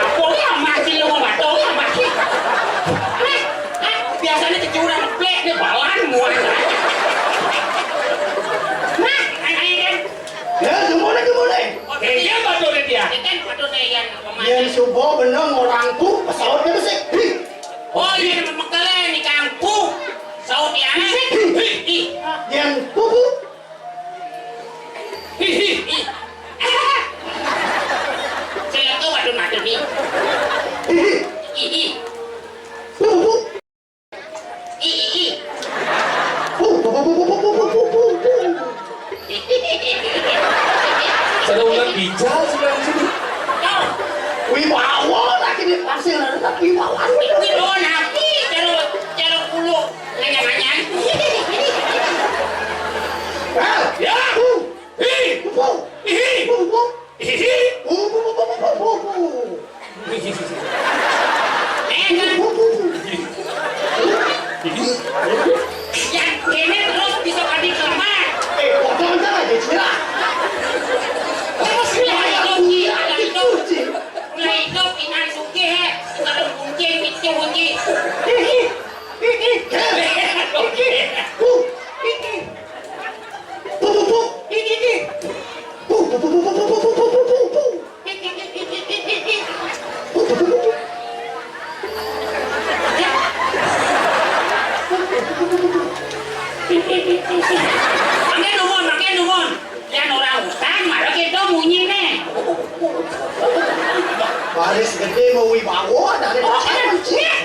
Aku yang mati lu batu yang mati. Biasanya kecuran plek di bawaan muat. Ya, gimana? Dia batu dia. Kan batu yang pemain. Yang subuh bener orangku pesawatnya besar. Oh iya makanya di kampung. Saud ya. Yang pupu. Hihi. Saya tahu waduh madu nih. Pupu. Sudah ulang bijak sudah di sini. Wibawa lagi di pasir tapi wibawa. Wih nabi cara pulu nanya-nanya. Ya. Hihi. Hihi. Hihi. Yang kene terus bisa kadi kemar. Potong jangan dicela. Terus mulai hidup inan suki he. Kalau kuncing itu kunci. Makin numun. Yang orang hutan marah kita bunyi nih. Baris gede mau wibawa dari pasir.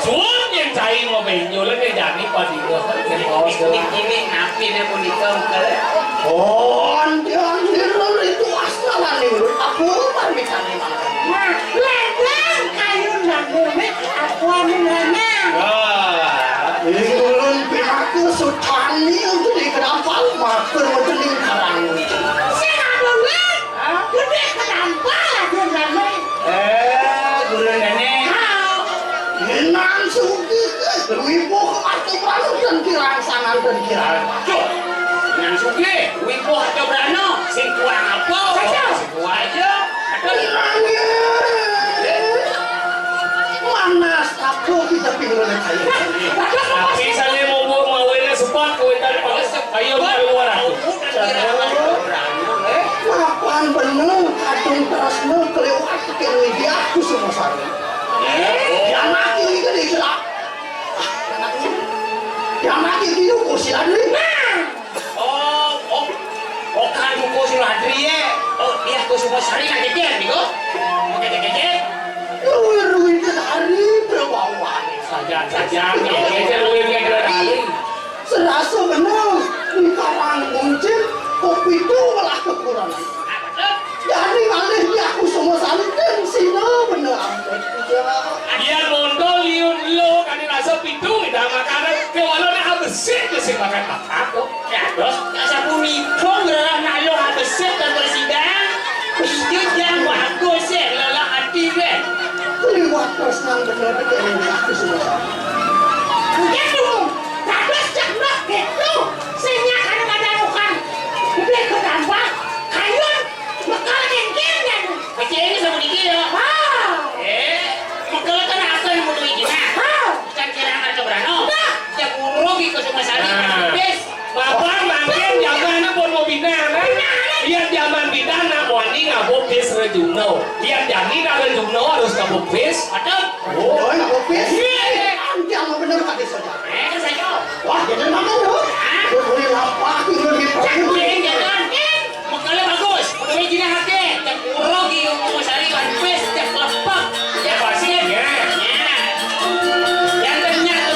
Suốt yang cai mau benyo lah dia jadi padi gua kan kaos Ini api nih mau dikengkel. Oh, jangan dirol itu asalan nih, aku mah bisa nih makan. Nah, ledeng kayu nanggung aku ambilnya. Ini ulun pinaku sutani untuk dikerampal makan macam ni karang. Saya nggak gede kenapa dia nggak Guru nenek. Nang sugi wibu atau baru dan kirang sangan dan kirang. Yang suge, wibu atau berano, sing kurang apa? Sing kurang aja. Kirangnya mana aku kita pilih saya. tapi saya mau ini sempat kau dari palas ayo keluar aku Lapan bener, kadung terasnya kelewat ke media aku semua sari. Yang lagi itu di gelap. Yang lagi itu kursilan ni. Oh kan buku Suladri ya. Oh dia aku semua sari kan jejer nih kok. Jejer. Ruin hari berbawan. saja dia luar yang dari Serasa benar di karang muncul kopi itu malah kekurangan. Jadi malih aku semua sari dan sini benar amat. dia mondol liun lo kan rasa pintu dah makanan kewalauan habis sih makan apa Ya terus sabuni pun gerah nalo habis dan bersidang. Itu yang bagus ya lala hati ben. Kelewat terus nang benar-benar aku semua sari. Gitu, terus cakap gitu. Sehingga kadang-kadang bukan gede kenapa kayu bakal kengkengnya. Macam ini sama dikit ya. Kalau kan apa yang mau duit kan kira ada berano. Ya rugi ke semua sari. Bes. bapak makin zaman pun mau bidana dia zaman bidana mau ni ngabuk bis rejuno dia jadi rejuno harus ngabuk bis Atau Oh, nak kopi? Jangan benar tadi saja. kan saya. Wah, jadi mana tu? Boleh lapar, tinggal di perahu. Jangan. Makanya bagus. Duit gini hati. Dan rugi ke semua sari kan bes. Dan lepak. ya pastinya Yang ternyata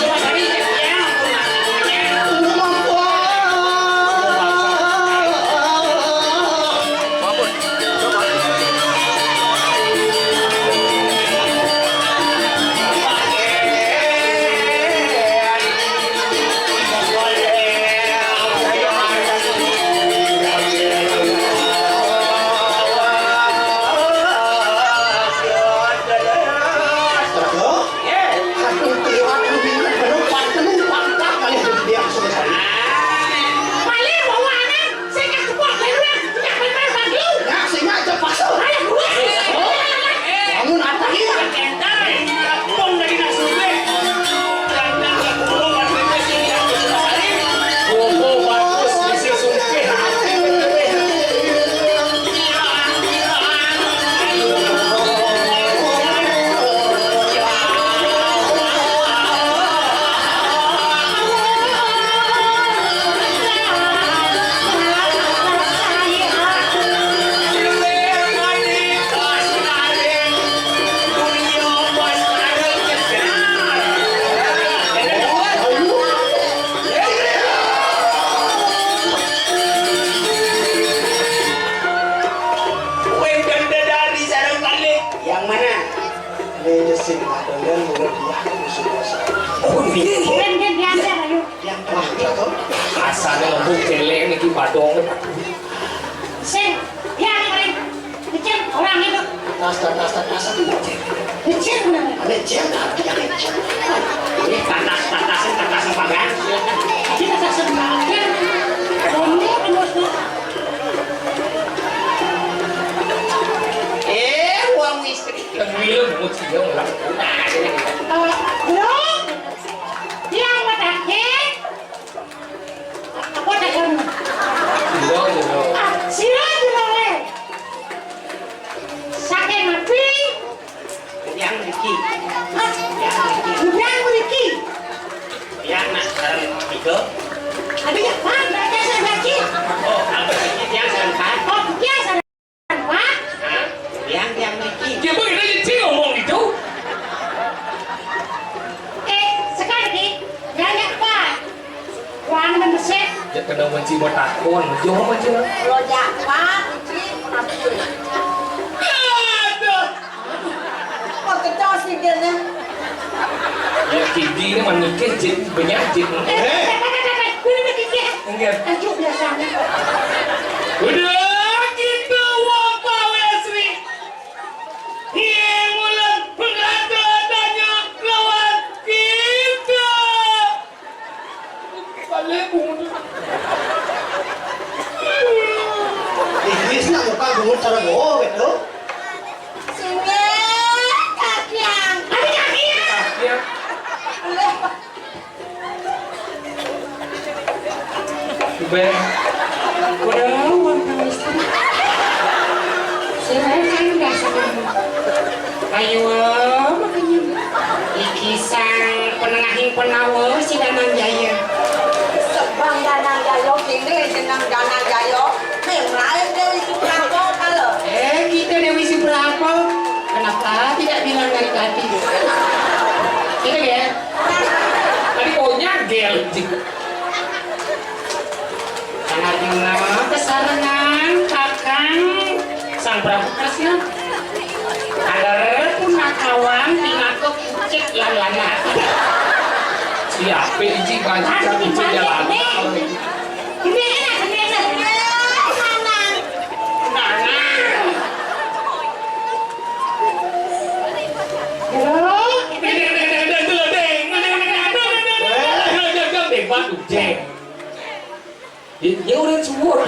ke semua sari. Paling bawaannya saya nggak sebuah kayu yang benar bagi. Bangun apa ni? Bobo bagus bisa sungkih Yang mana? Ini sing ada dan mulut dia aku semua sari. Dan biasa kayu. Yang terakhir tu. asalnya ngabuk celeng ni badong Sing, ya kemarin kecil orang itu Tas tu. kecil benar. Ada jam yang kecil. Ini tatas pangan. Kita tak sebenarnya. Ini emosi. Uang istri. kan wilun mau cium lah Belum. Yang matakin. Apa tak kamu? Jiro Sila juga. Sakit mati. Yang Riki. Udah memiliki. Yang nak sekarang itu. Ada yang mana? Ada yang lagi. Oh, apa sih yang sekarang? Oh, biasa. Pak. Yang Riki. dia bagaimana dia ngomong itu kena benci botakon, jauh aja. Rojak Pak, Uci, Abdul. Aduh. Kok kecil sih dia nih? Ya kidi ini menikah jadi penyakit. Enggak. Ayo biasanya. Udah gitu wapa Wesri. Yang mulan pengadanya lawan kita. Balik bunga. Inggris nak muka bungut cara bohong gitu. Sini, kakiang. Ada kaki ya? Ya. Boleh. Ben. Udah uang kamu istri. Saya kan nggak senang. Ayo makanya iki sang penengahing penawa si Danang Jaya. Sebang Danang Jayo, kini jenang Danang Jayo. Yang lain Dewi Suprapto kalau. Kita Dewi Suprapto, kenapa tidak bilang dari tadi? Kita ya, Tadi kau nyagel. karena dina kesarengan kakang sang Prabu Kresna. Ada pun kawan tinggal ke kucing lalana. Siapa iji banyak iji jalan. Ini enak. Ya udah semua.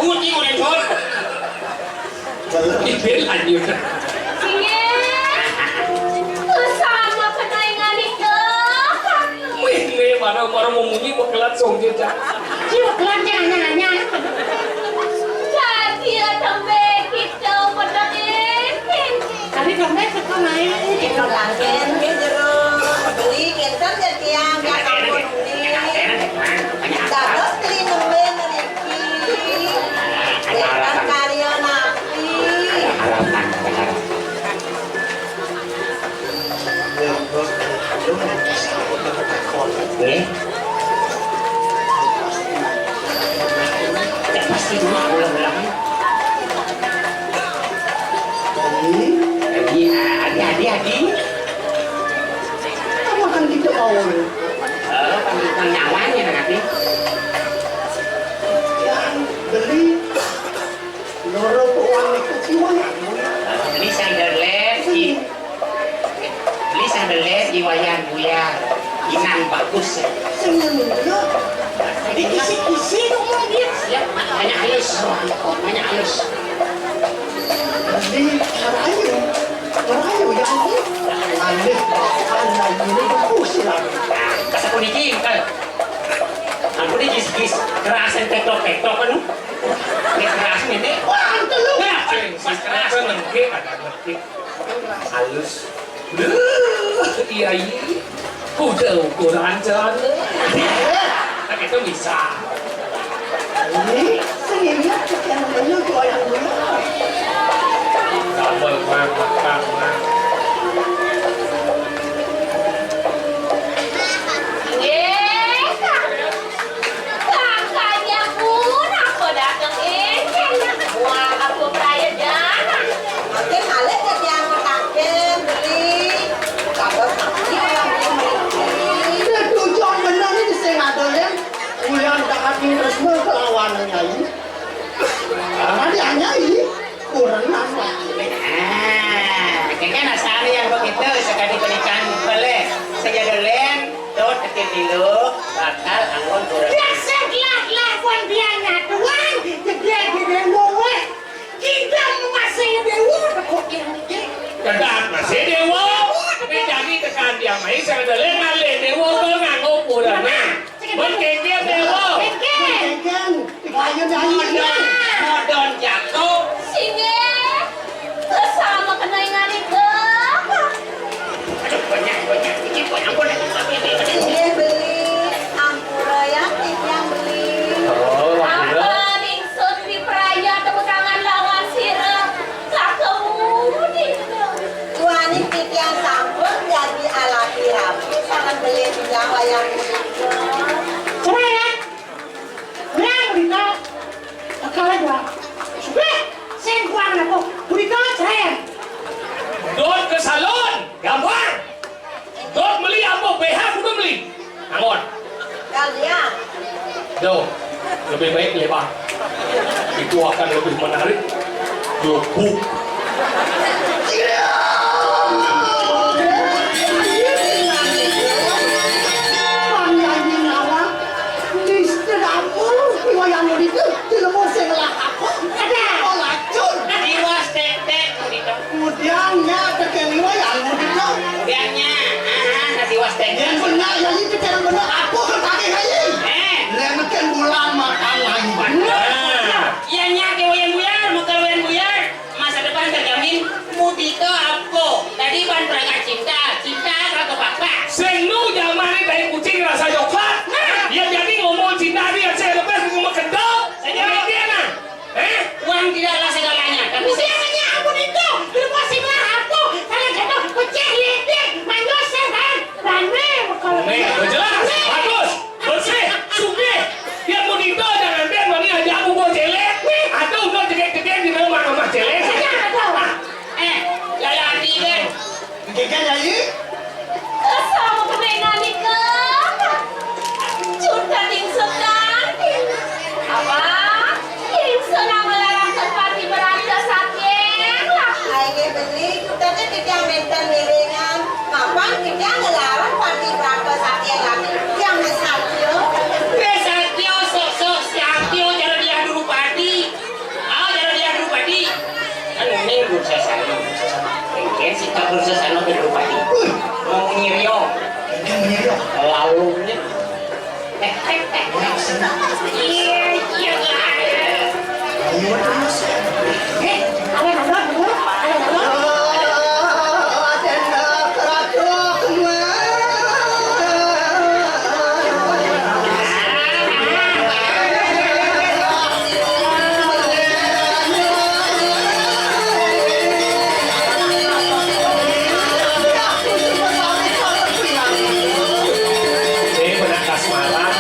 Uji udah jor. Ibel lanjut. Sini, bersama penaingan itu. Wih, mana mau munyi mau kelat song dia. Jiwa kelanjang nanya. Jadi ada begitu penaingin. Tadi dompet itu main. Itu langgen, jeruk. Beli kencan jadi yang gak kamu beli. Dapat beli nemben Riki. Jangan karya napi. Harapan. Nih. Ya pasti dulu ulang-ulang. Adi. Kamu kan tidak mau. Panggilkan nyawanya nanti. Yang beli loro uang itu ciwan. Beli sandalet di wayang buyar. Inang bagus. Senang dia. Kisi-kisi dong dia. Ya, banyak halus. Beli merayu yang ini. Alih bahkan lagi ini bagus lah. Kasa ko ni kan. Aku ni gis kerasan petok kan. Ni kerasan ini. Wah, telur. Kerasan nengke ada nengke. Halus. Iya. Udah ukuran jalan. Tapi itu bisa. Ini seninya yang namanya goyang goyang. Sambal makan. Kakaknya pun aku datang ini. Wah, aku peraya jalan. Makin alik jadi yang makan beli. Kalau tapi orang beli. Ini tujuan benar ini saya ngadolen. Ulang tak hati resmi kelawanannya ini. Karena dia nyai kurang apa. Kayaknya nasari yang begitu sekali berikan boleh. Saya dolen, dot ketik dulu, bakal anggun kurang. Biasa lawan bianya tuan. Gede ngomong. Kita masih dewa kok ini. Kadang masih dewa. Ini jadi tekan dia main saya ada lele dewa ke nganggo purana. Mungkin dia dewa. Kan, kayu nyai. Modon jatuh. Sini. Bersama kenaingan itu. Aduh banyak. Ini banyak boleh. Ini beli ampura yang beli. Oh, Apa ningsut di peraya tepuk tangan lawan sirah. Tak kemudian. Tuhan ini yang sampun jadi ala rapi. Sangat beli juga wayang. Cerai ya? lebih baik lebar. Itu akan lebih menarik. Gebuk. Kemudiannya terkeliwa yang mudah. Kemudiannya, nanti was teh. Yang benar yang itu cara benar apa kan kaki kaya. Lemekan bulan makan lagi. Iya nya kewayan buyar, muka wayan buyar. Masa depan terjamin. Mutiko apa? Tadi ban perangkat cinta atau papa. Senu zaman ini dari kucing rasa coklat. Dia jadi ngomong cinta dia saya lepas ngomong kendal. Saya dia nah. Uang tidaklah segalanya. Tapi saya Usianya ampun itu, bermusimlah aku. Kalian kata pecah lidik, manusia kan? Rame, kalau Jelas, bagus, bersih, sugih. Dia mau dito jangan dia mani aja aku bawa jelek. Atau udah jelek-jelek di rumah jelek. saya nggak tahu. ya hati deh. Kekal jadi. Kesama kemenangan kan? Cunda tingsekan. Apa? Senang melarang tempat berada sakit lah. Ayo beli, kita tuh tidak minta miringan. Kapan kita ngelarang parti berada sakit lagi? Yang sakit. Besatio sok siatio cara dia dulu padi. Cara dia dulu padi. Kan ini bursa sana. Mungkin si bursa sana dulu padi. Mau nyirio. Yang menyerah. Lalunya. Iya. Ayo terus. Ada nonton, ada nonton. Ini benar kasmaran.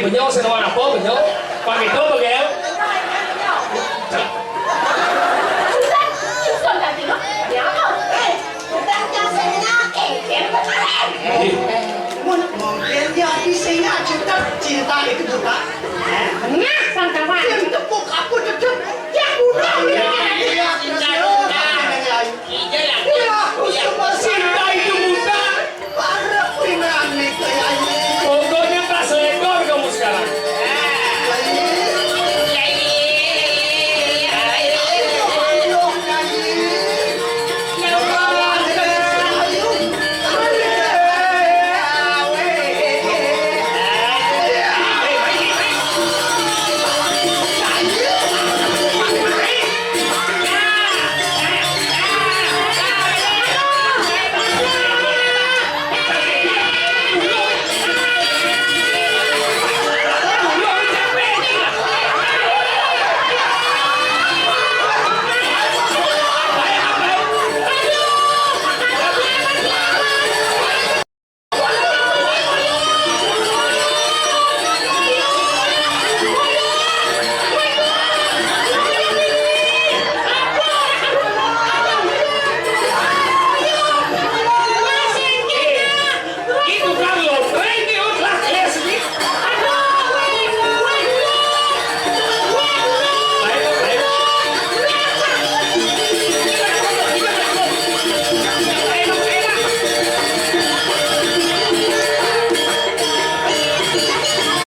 Benyok senang apa benyok? Pak itu bagaimana?